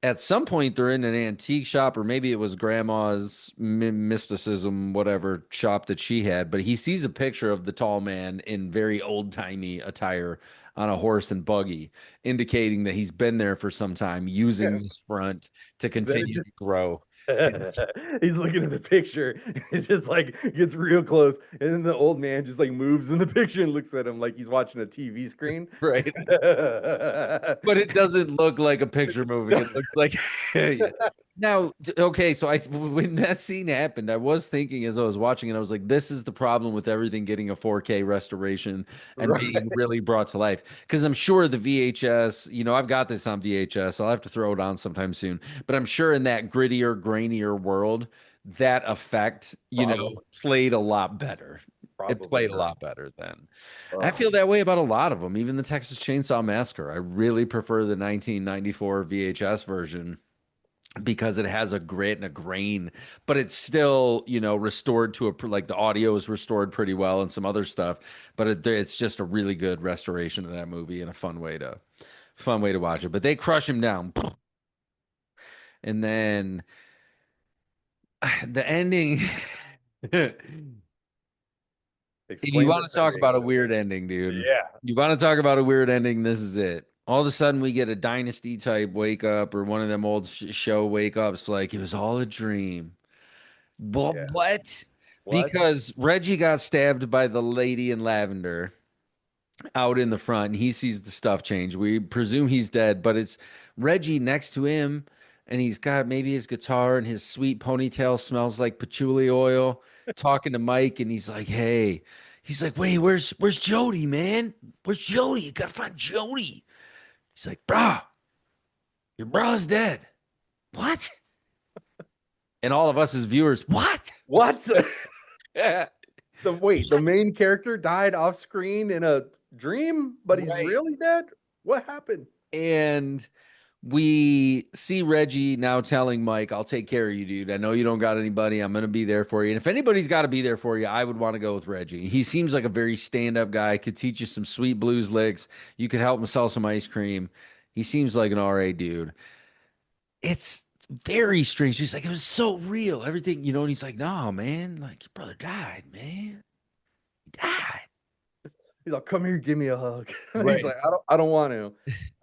S3: at some point they're in an antique shop, or maybe it was grandma's mysticism whatever shop that she had, but he sees a picture of the tall man in very old-timey attire on a horse and buggy, indicating that he's been there for some time using this front to
S4: Then it
S3: continue to grow his.
S4: He's looking at the picture. It's just like gets real close, and then the old man just like moves in the picture and looks at him like he's watching a TV screen.
S3: Right, but it doesn't look like a picture moving. It looks like yeah. Now, okay, so when that scene happened, I was thinking as I was watching it, I was like, this is the problem with everything getting a 4K restoration and
S4: Right.
S3: being really brought to life. Because I'm sure the VHS, I've got this on VHS. I'll have to throw it on sometime soon. But I'm sure in that grittier, grainier world, that effect,
S4: Probably,
S3: played a lot better. It
S4: probably.
S3: played a lot better then. I
S4: Oh,
S3: feel that way about a lot of them, even the Texas Chainsaw Massacre. I really prefer the 1994 VHS version because it has a grit and a grain, but it's still, restored to like the audio is restored pretty well and some other stuff, but it's just a really good restoration of that movie and a fun way to watch it. But they crush him down. And then the ending. If you
S4: explain
S3: want
S4: this
S3: to talk
S4: ending.
S3: about a weird ending, dude,
S4: Yeah.
S3: you want to talk about a weird ending, this is it. All of a sudden, we get a Dynasty type wake up or one of them old show wake ups like it was all a dream. But
S4: Yeah.
S3: what?
S4: What?
S3: Because Reggie got stabbed by the lady in lavender out in the front, and he sees the stuff change. We presume he's dead, but it's Reggie next to him, and he's got maybe his guitar, and his sweet ponytail smells like patchouli oil, talking to Mike, and he's like, "Hey," he's like, "Wait, where's Jody, man? Where's Jody? You gotta find Jody." He's like, "Brah, your brah's dead." What? And all of us as viewers, what?
S4: What?
S3: Yeah.
S4: The main character died off screen in a dream, but he's
S3: Right.
S4: really dead? What happened?
S3: And we see Reggie now telling Mike, I'll take care of you, dude. I know you don't got anybody. I'm going to be there for you. And if anybody's got to be there for you, I would want to go with Reggie. He seems like a very stand up guy, could teach you some sweet blues licks. You could help him sell some ice cream. He seems like an RA dude. It's very strange. He's like, it was so real. Everything, and he's like, no, man, like your brother died, man. He died.
S4: He's like, come here, give me a hug.
S3: Right.
S4: He's like, I don't want to.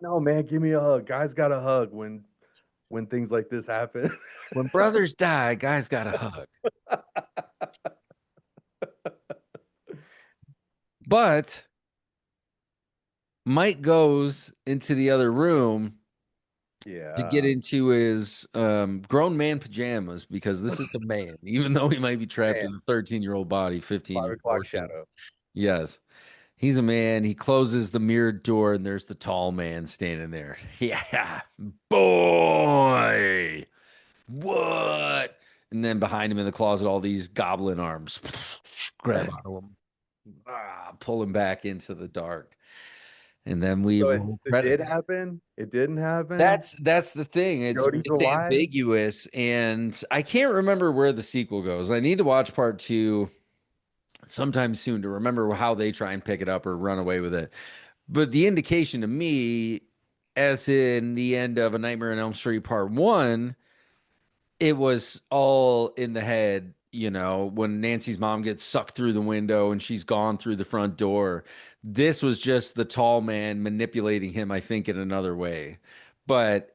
S4: No, man, give me a hug. Guys got a hug when things like this happen.
S3: When brothers die, guys got a hug. But Mike goes into the other room
S4: Yeah.
S3: to get into his grown man pajamas because this is a man, even though he might be trapped
S4: Man.
S3: in a 13-year-old body, 15
S4: 5
S3: year
S4: o'clock
S3: 14.
S4: shadow.
S3: Yes. He's a man. He closes the mirrored door, and there's the tall man standing there. Yeah, boy. What? And then behind him in the closet, all these goblin arms grab onto him, pull him back into the dark. And then we
S4: So
S3: roll
S4: it did
S3: credits.
S4: happen. It didn't happen.
S3: That's the thing.
S4: Jody's
S3: It's
S4: alive.
S3: ambiguous, and I can't remember where the sequel goes. I need to watch part two sometime soon to remember how they try and pick it up or run away with it. But the indication to me, as in the end of A Nightmare on Elm Street Part One, it was all in the head, when Nancy's mom gets sucked through the window and she's gone through the front door. This was just the tall man manipulating him, I think, in another way. But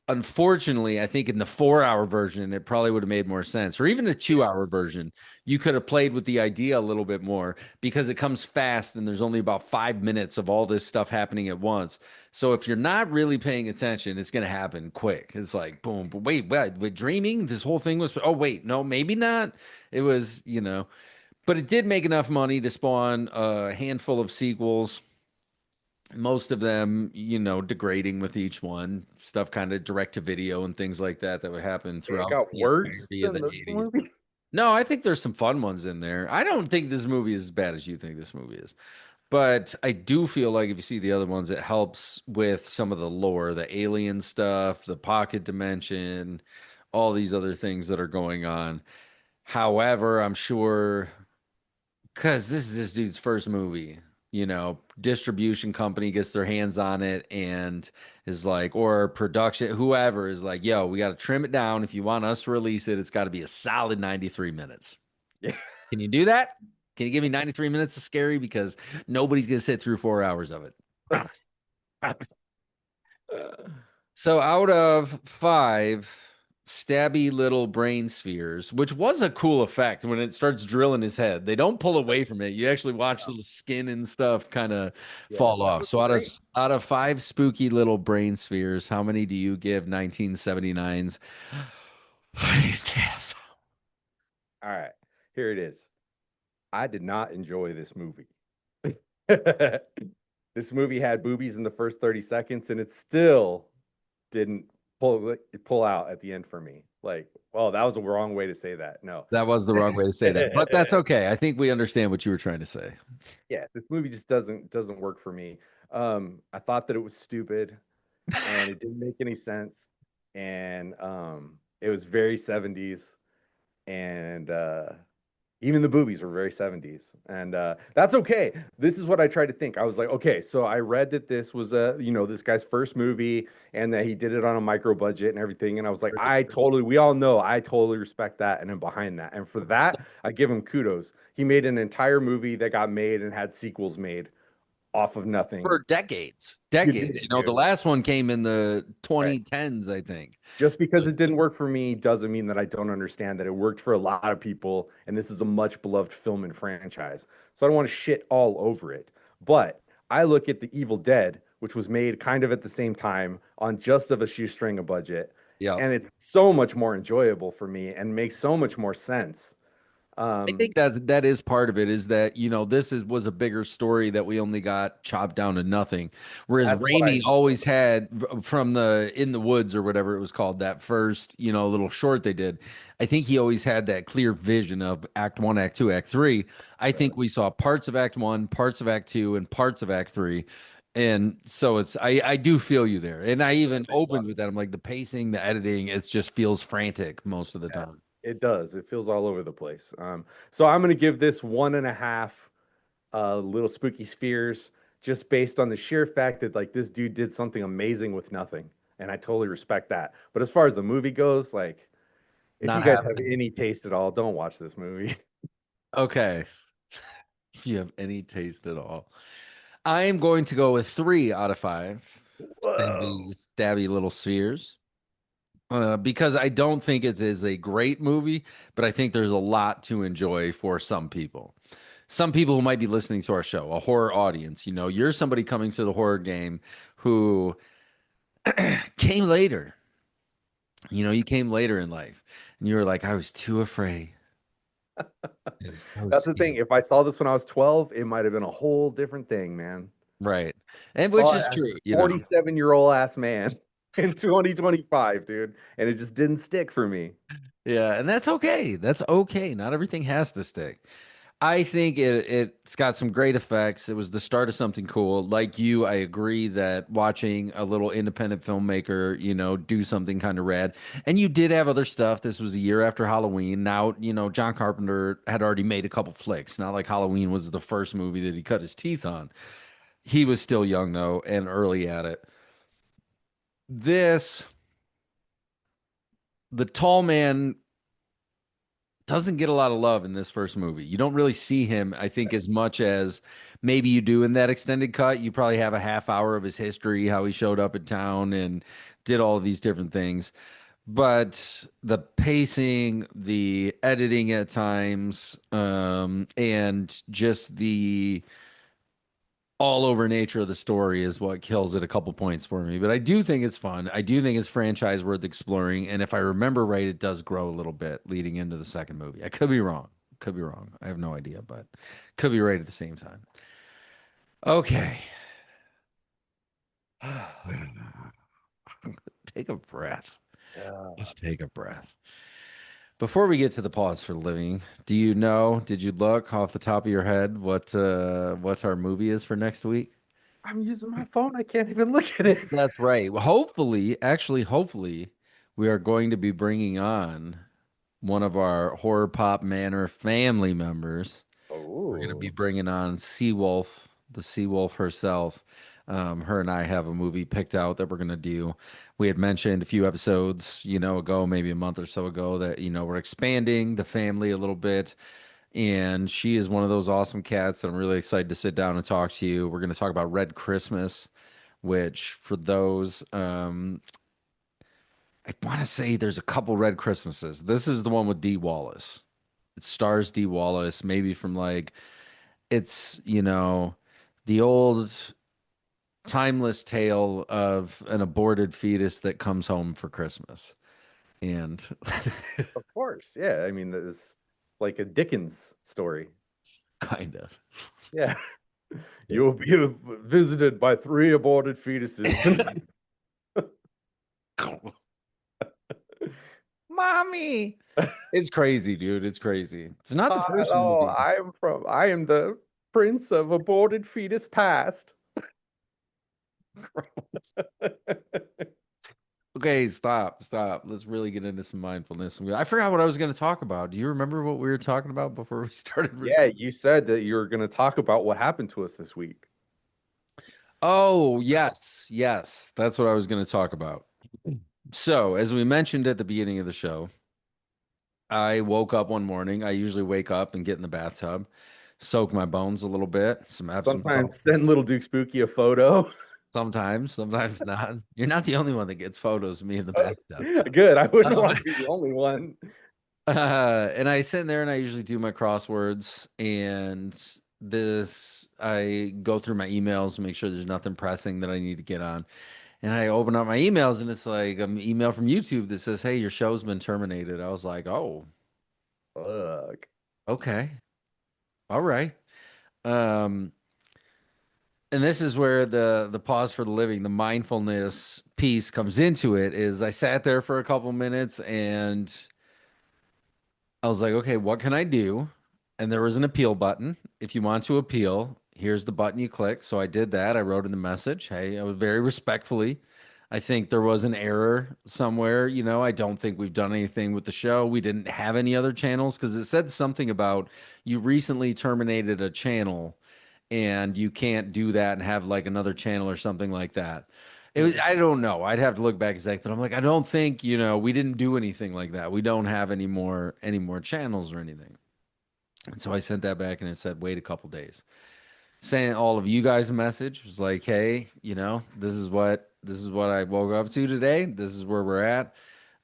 S3: unfortunately, I think in the 4 hour version, it probably would have made more sense, or even a 2 hour version. You could have played with the idea a little bit more because it comes fast and there's only about 5 minutes of all this stuff happening at once. So if you're not really paying attention, it's going to happen quick. It's like, boom, but wait, dreaming? This whole thing was, oh, wait, no, maybe not. It was, but it did make enough money to spawn a handful of sequels, most of them, degrading with each one, stuff kind of direct to video and things like that would happen
S4: It
S3: throughout
S4: got
S3: the
S4: worse
S3: entirety of
S4: than
S3: the
S4: this
S3: 80s.
S4: movie.
S3: No, I think there's some fun ones in there. I don't think this movie is as bad as you think this movie is. But I do feel like if you see the other ones, it helps with some of the lore, the alien stuff, the pocket dimension, all these other things that are going on. However, I'm sure because this is this dude's first movie, distribution company gets their hands on it and is like, or production, whoever is like, yo, we got to trim it down. If you want us to release it, it's got to be a solid 93 minutes.
S4: Yeah.
S3: Can you do that? Can you give me 93 minutes of scary? Because nobody's going to sit through 4 hours of it. So out of five stabby little brain spheres, which was a cool effect when it starts drilling his head. They don't pull away from it. You actually watch the skin and stuff kind of fall
S4: that
S3: off.
S4: was
S3: So
S4: great.
S3: out of five spooky little brain spheres, how many do you give 1979's Phantasm?
S4: All right, here it is. I did not enjoy this movie. This movie had boobies in the first 30 seconds, and it still didn't pull out at the end for me. Like, oh, that was a wrong way to say that. No.
S3: That was the wrong way to say that, but that's okay. I think we understand what you were trying to say.
S4: Yeah, this movie just doesn't work for me. I thought that it was stupid and it didn't make any sense. And it was very 70s. And even the boobies were very 70s. And that's okay. This is what I tried to think. I was like, okay, so I read that this was this guy's first movie and that he did it on a micro budget and everything. And I was like, we all know, I totally respect that and I'm behind that. And for that, I give him kudos. He made an entire movie that got made and had sequels made off of nothing.
S3: For decades.
S4: You did it,
S3: The
S4: dude.
S3: last one came in the 2010s, I think.
S4: Just because it didn't work for me doesn't mean that I don't understand that it worked for a lot of people, and this is a much beloved film and franchise. So I don't want to shit all over it. But I look at The Evil Dead, which was made kind of at the same time on just of a shoestring a budget,
S3: Yeah.
S4: and it's so much more enjoyable for me and makes so much more sense.
S3: I think that is part of it, is that was a bigger story that we only got chopped down to nothing, whereas
S4: That's what
S3: Raimi
S4: I-
S3: always had from the In the Woods or whatever it was called, that first little short they did. I think he always had that clear vision of Act 1, Act 2, Act 3. I think we saw parts of Act 1, parts of Act 2, and parts of Act 3. And so I do feel you there, and I even opened with that. I'm like, the pacing, the editing, it just feels frantic most of the time.
S4: It does. It feels all over the place. So I'm going to give this 1.5 little spooky spheres, just based on the sheer fact that like this dude did something amazing with nothing, and I totally respect that. But as far as the movie goes, like if
S3: Not
S4: you guys
S3: happening.
S4: have any taste at all, don't watch this movie.
S3: Okay. If you have any taste at all. I am going to go with 3 out of 5 stabby little spheres. Because I don't think it is a great movie, but I think there's a lot to enjoy for some people. Some people who might be listening to our show, a horror audience. You're somebody coming to the horror game who came later. You came later in life and you were like, I was too afraid.
S4: That's the thing. If I saw this when I was 12, it might have been a whole different thing, man.
S3: Right. And which is
S4: as
S3: true.
S4: a 47-year-old ass man in 2025, dude, and it just didn't stick for me.
S3: Yeah, and that's okay. That's okay. Not everything has to stick. I think it's got some great effects. It was the start of something cool. Like you, I agree that watching a little independent filmmaker, do something kind of rad. And you did have other stuff. This was a year after Halloween. Now, John Carpenter had already made a couple flicks. Not like Halloween was the first movie that he cut his teeth on. He was still young though and early at it. This, the tall man doesn't get a lot of love in this first movie. You don't really see him, I think, as much as maybe you do in that extended cut. You probably have a half hour of his history, how he showed up in town and did all of these different things. But the pacing, the editing at times, and just the all over nature of the story is what kills it a couple points for me. But I do think it's fun. I do think it's franchise worth exploring. And if I remember right, it does grow a little bit leading into the second movie. I could be wrong. Could be wrong. I have no idea, but could be right at the same time. Okay. Take a breath. Just take a breath. Before we get to the pause for the living, did you look off the top of your head what our movie is for next week?
S4: I'm using my phone. I can't even look at it.
S3: That's right. Well, hopefully, we are going to be bringing on one of our Horror Pop Manor family members. We're going to be
S4: Oh,
S3: bringing on Seawolf, the Seawolf herself. Her and I have a movie picked out that we're going to do. We had mentioned a few episodes, ago, maybe a month or so ago, that, we're expanding the family a little bit. And she is one of those awesome cats that I'm really excited to sit down and talk to you. We're going to talk about Red Christmas, which for those, I want to say there's a couple Red Christmases. This is the one with Dee Wallace. It stars Dee Wallace, maybe from like, it's, the old timeless tale of an aborted fetus that comes home for Christmas. And
S4: of course. Yeah. I mean, it's like a Dickens story.
S3: kind of.
S4: Yeah. You'll be visited by 3 aborted fetuses tonight.
S3: Mommy. It's crazy, dude. It's crazy. It's not the first
S4: Hello,
S3: movie.
S4: I am the prince of aborted fetus past.
S3: Okay, stop. Let's really get into some mindfulness. I forgot what I was going to talk about. Do you remember what we were talking about before we started
S4: Yeah,
S3: recording?
S4: you said that you were going to talk about what happened to us this week.
S3: Oh, yes. Yes. That's what I was going to talk about. So, as we mentioned at the beginning of the show, I woke up one morning. I usually wake up and get in the bathtub, soak my bones a little bit, some Epsom salt.
S4: Sometimes send little Duke Spooky a photo.
S3: Sometimes not. You're not the only one that gets photos of me in the bathtub.
S4: Good. I wouldn't
S3: Um,
S4: want to be the only one.
S3: and I sit in there and I usually do my crosswords and I go through my emails to make sure there's nothing pressing that I need to get on. And I open up my emails and it's like an email from YouTube that says, "Hey, your show's been terminated." I was like, "Oh,
S4: Fuck.
S3: okay. All right." Um, and this is where the pause for the living, the mindfulness piece comes into it. Is I sat there for a couple minutes and I was like, okay, what can I do? And there was an appeal button. If you want to appeal, here's the button you click. So I did that. I wrote in the message. Hey, I was very respectfully. I think there was an error somewhere. I don't think we've done anything with the show. We didn't have any other channels because it said something about you recently terminated a channel and you can't do that and have like another channel or something like that. I don't know. I'd have to look back exactly, but I'm like, I don't think, we didn't do anything like that. We don't have any more channels or anything. And so I sent that back and it said, wait a couple days. Sent all of you guys a message. Was like, hey, this is what I woke up to today. This is where we're at.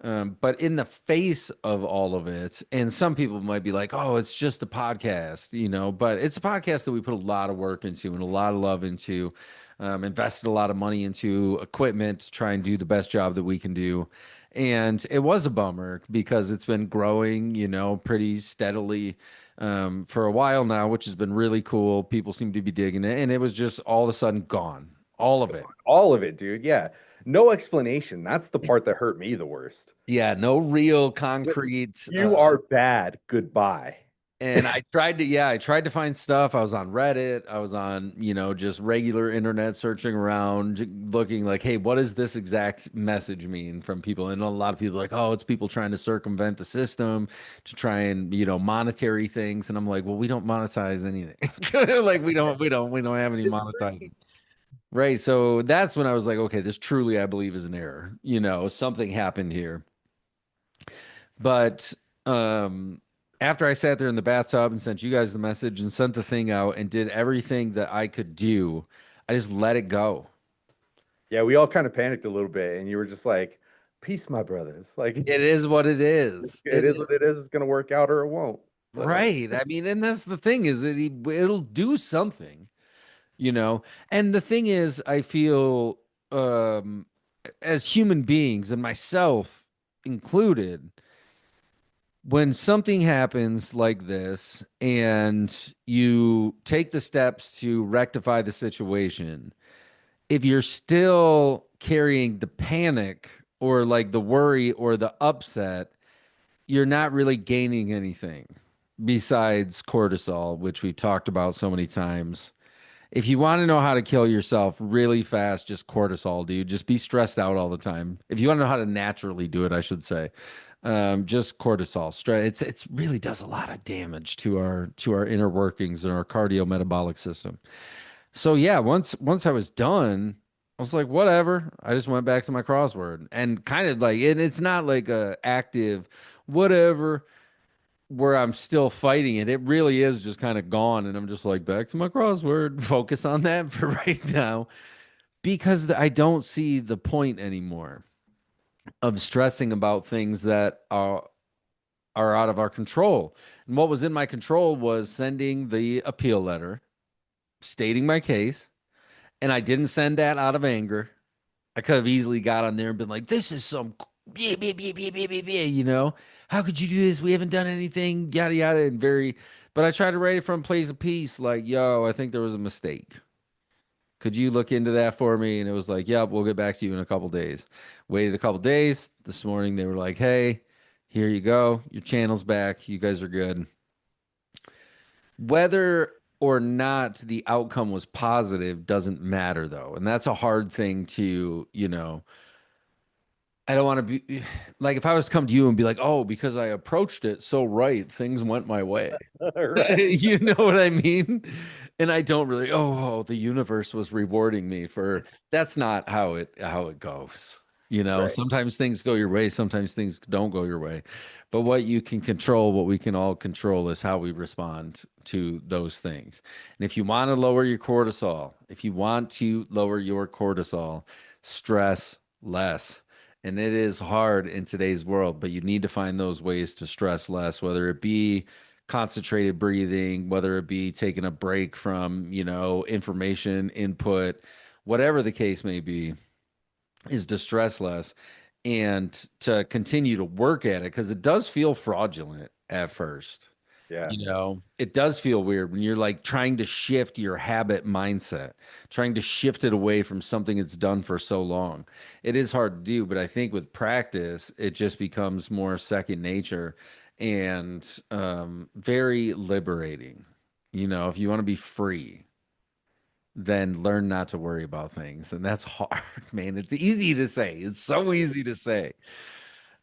S3: But in the face of all of it, and some people might be like, oh, it's just a podcast, but it's a podcast that we put a lot of work into and a lot of love into, invested a lot of money into equipment to try and do the best job that we can do. And it was a bummer because it's been growing, pretty steadily for a while now, which has been really cool. People seem to be digging it. And it was just all of a sudden gone, all of it.
S4: All of it, dude. Yeah. No explanation. That's the part that hurt me the worst.
S3: Yeah, no real
S4: Just,
S3: concrete.
S4: you are bad. Goodbye.
S3: And I tried to find stuff. I was on Reddit. I was on, just regular internet searching around, looking like, hey, what does this exact message mean from people? And a lot of people are like, oh, it's people trying to circumvent the system to try and, monetary things. And I'm like, well, we don't monetize anything. Like we don't have any monetizing. Right. So that's when I was like, okay, this truly, I believe, is an error. Something happened here. But after I sat there in the bathtub and sent you guys the message and sent the thing out and did everything that I could do, I just let it go.
S4: Yeah, we all kind of panicked a little bit, and you were just like, "Peace, my brothers. Like,
S3: It is what it is.
S4: it is what it is. It's gonna work out or it won't." But
S3: Right. I mean, and that's the thing is that it'll do something, you know. And the thing is, I feel um, as human beings and myself included, when something happens like this and you take the steps to rectify the situation, if you're still carrying the panic or like the worry or the upset, you're not really gaining anything besides cortisol, which we've talked about so many times. If you want to know how to kill yourself really fast, just cortisol, dude. Just be stressed out all the time. If you want to know how to naturally do it, I should say, just cortisol. Stress. It's really does a lot of damage to our inner workings and our cardio metabolic system. So yeah, once I was done, I was like, whatever. I just went back to my crossword and kind of like, and it's not like a active whatever where I'm still fighting it. It really is just kind of gone. And I'm just like, back to my crossword, focus on that for right now, because I don't see the point anymore of stressing about things that are out of our control. And what was in my control was sending the appeal letter, stating my case. And I didn't send that out of anger. I could have easily got on there and been like, this is some, how could you do this? We haven't done anything, yada, yada. But I tried to write it from a place of peace, like, yo, I think there was a mistake. Could you look into that for me? And it was like, yep, we'll get back to you in a couple days. Waited a couple days. This morning, they were like, hey, here you go. Your channel's back. You guys are good. Whether or not the outcome was positive doesn't matter, though. And that's a hard thing to, I don't want to be like if I was to come to you and be like, oh, because I approached it so right, things went my way.
S4: right,
S3: You know what I mean? And I don't really, the universe was rewarding me for that's not how it goes.
S4: right,
S3: Sometimes things go your way, sometimes things don't go your way. But what you can control, what we can all control is how we respond to those things. And if you want to lower your cortisol, stress less. And it is hard in today's world, but you need to find those ways to stress less, whether it be concentrated breathing, whether it be taking a break from, information input, whatever the case may be, is to stress less and to continue to work at it because it does feel fraudulent at first.
S4: yeah,
S3: It does feel weird when you're like trying to shift your habit mindset, trying to shift it away from something it's done for so long. It is hard to do, but I think with practice, it just becomes more second nature and very liberating. If you want to be free, then learn not to worry about things. And that's hard, man. It's easy to say. It's so easy to say.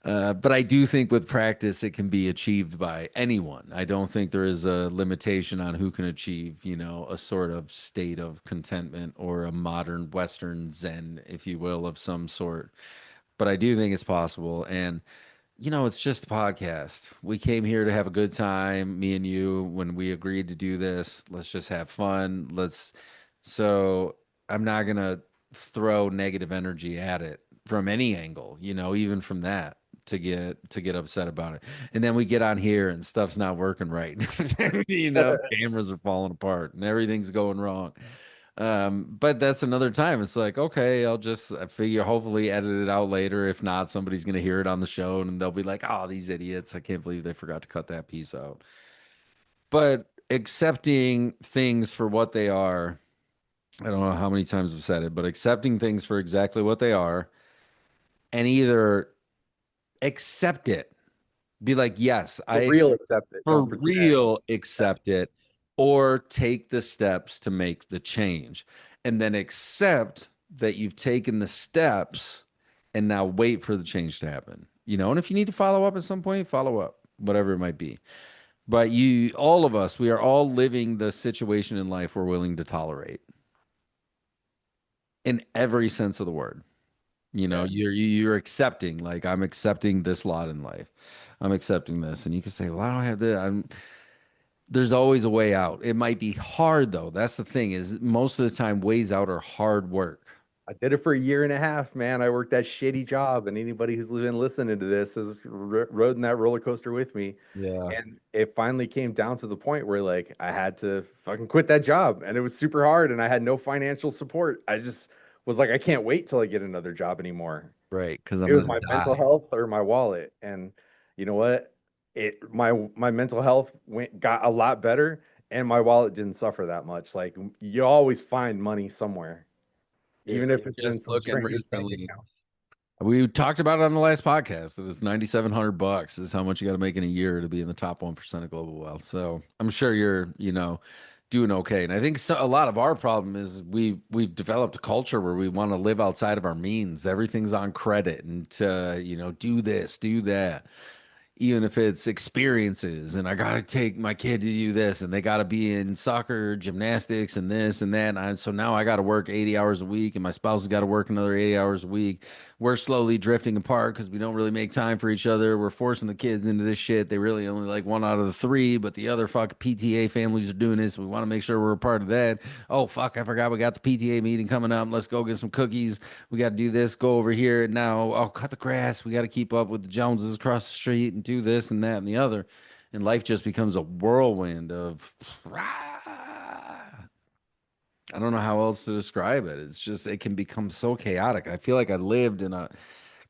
S3: But I do think with practice, it can be achieved by anyone. I don't think there is a limitation on who can achieve, a sort of state of contentment or a modern Western Zen, if you will, of some sort. But I do think it's possible. And, it's just a podcast. We came here to have a good time, me and you, when we agreed to do this. Let's just have fun. So I'm not going to throw negative energy at it from any angle, even from that to get upset about it. And then we get on here and stuff's not working right. Cameras are falling apart and everything's going wrong. But that's another time. It's like, okay, I figure hopefully edit it out later. If not, somebody's gonna hear it on the show and they'll be like, oh, these idiots, I can't believe they forgot to cut that piece out. But accepting things for what they are, I don't know how many times I've said it, but accepting things for exactly what they are and either accept it Be like, yes,
S4: For real, accept it.
S3: for
S4: Don't pretend.
S3: real accept it, or take the steps to make the change, and then accept that you've taken the steps and now wait for the change to happen. And if you need to follow up at some point, follow up, whatever it might be. But all of us, we are all living the situation in life we're willing to tolerate in every sense of the word. You're accepting, like, I'm accepting this lot in life. I'm accepting this. And you can say, well, I don't have to. There's always a way out. It might be hard, though. That's the thing, is most of the time ways out are hard work.
S4: I did it for a year and a half, man. I worked that shitty job, and anybody who's been listening to this has rode in that roller coaster with me.
S3: Yeah.
S4: And it finally came down to the point where, like, I had to fucking quit that job, and it was super hard, and I had no financial support. I just was like, I can't wait till I get another job anymore.
S3: Right. Because I'm
S4: It was
S3: going
S4: my
S3: to
S4: mental
S3: die.
S4: health or my wallet, and you know what? My mental health got a lot better, and my wallet didn't suffer that much. Like, you always find money somewhere, even if it's in
S3: Just
S4: some
S3: looking
S4: stranger's bank
S3: recently.
S4: account.
S3: We talked about it on the last podcast. It was $9,700 is how much you got to make in a year to be in the top 1% of global wealth. So I'm sure you're, doing okay. And I think a lot of our problem is we've developed a culture where we want to live outside of our means. Everything's on credit and to, do this, do that. Even if it's experiences, and I got to take my kid to do this, and they got to be in soccer, gymnastics, and this and that. So now I got to work 80 hours a week, and my spouse has got to work another 80 hours a week. We're slowly drifting apart because we don't really make time for each other. We're forcing the kids into this shit. They really only like one out of the three, but the other fuck PTA families are doing this. We want to make sure we're a part of that. Oh, fuck, I forgot we got the PTA meeting coming up. Let's go get some cookies. We got to do this, go over here. And now, I'll cut the grass. We got to keep up with the Joneses across the street and do this and that and the other. And life just becomes a whirlwind of, I don't know how else to describe it. It's just, it can become so chaotic. I feel like I lived in a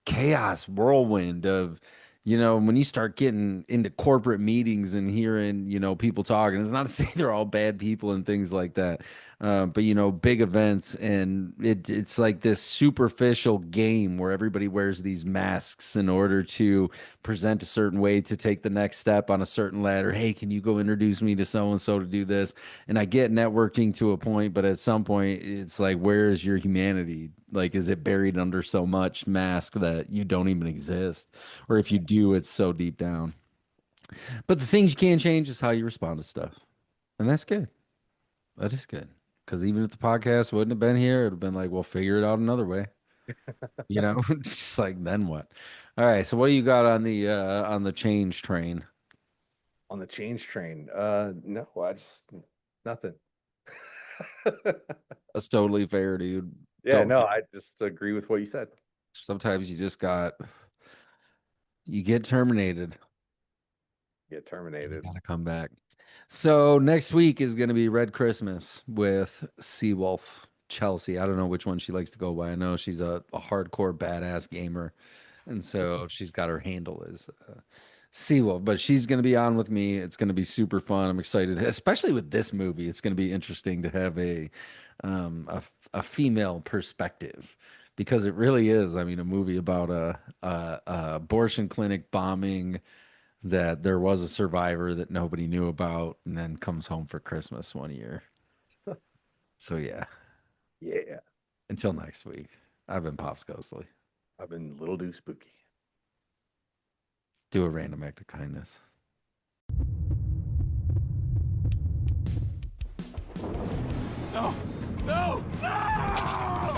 S3: chaos whirlwind of, when you start getting into corporate meetings and hearing, people talking, it's not to say they're all bad people and things like that. But big events, and it's like this superficial game where everybody wears these masks in order to present a certain way to take the next step on a certain ladder. Hey, can you go introduce me to so and so to do this? And I get networking to a point, but at some point it's like, where is your humanity? Like, is it buried under so much mask that you don't even exist? Or if you do, it's so deep down. But the things you can't change is how you respond to stuff. And that's good. That is good. Because even if the podcast wouldn't have been here, it would have been like, we'll figure it out another way. Just like, then what? All right. So what do you got on the change train?
S4: On the change train. No, I just nothing.
S3: That's totally fair, dude.
S4: Yeah,
S3: Totally.
S4: no, I just agree with what you said.
S3: Sometimes you get terminated.
S4: Get
S3: You
S4: terminated.
S3: gotta come back. So next week is going to be Red Christmas with Seawolf Chelsea. I don't know which one she likes to go by. I know she's a hardcore badass gamer, and so she's got her handle as Seawolf. But she's going to be on with me. It's going to be super fun. I'm excited, especially with this movie. It's going to be interesting to have a female perspective, because it really is. I mean, a movie about a abortion clinic bombing that there was a survivor that nobody knew about and then comes home for Christmas one year. So yeah,
S4: Yeah,
S3: until next week, I've been Pops Ghostly.
S4: I've been Little Do Spooky.
S3: Do a random act of kindness.
S1: No! No! No!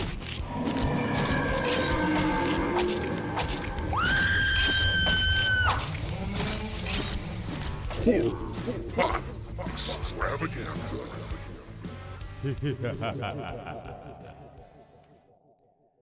S2: Horror Pop Extravaganza.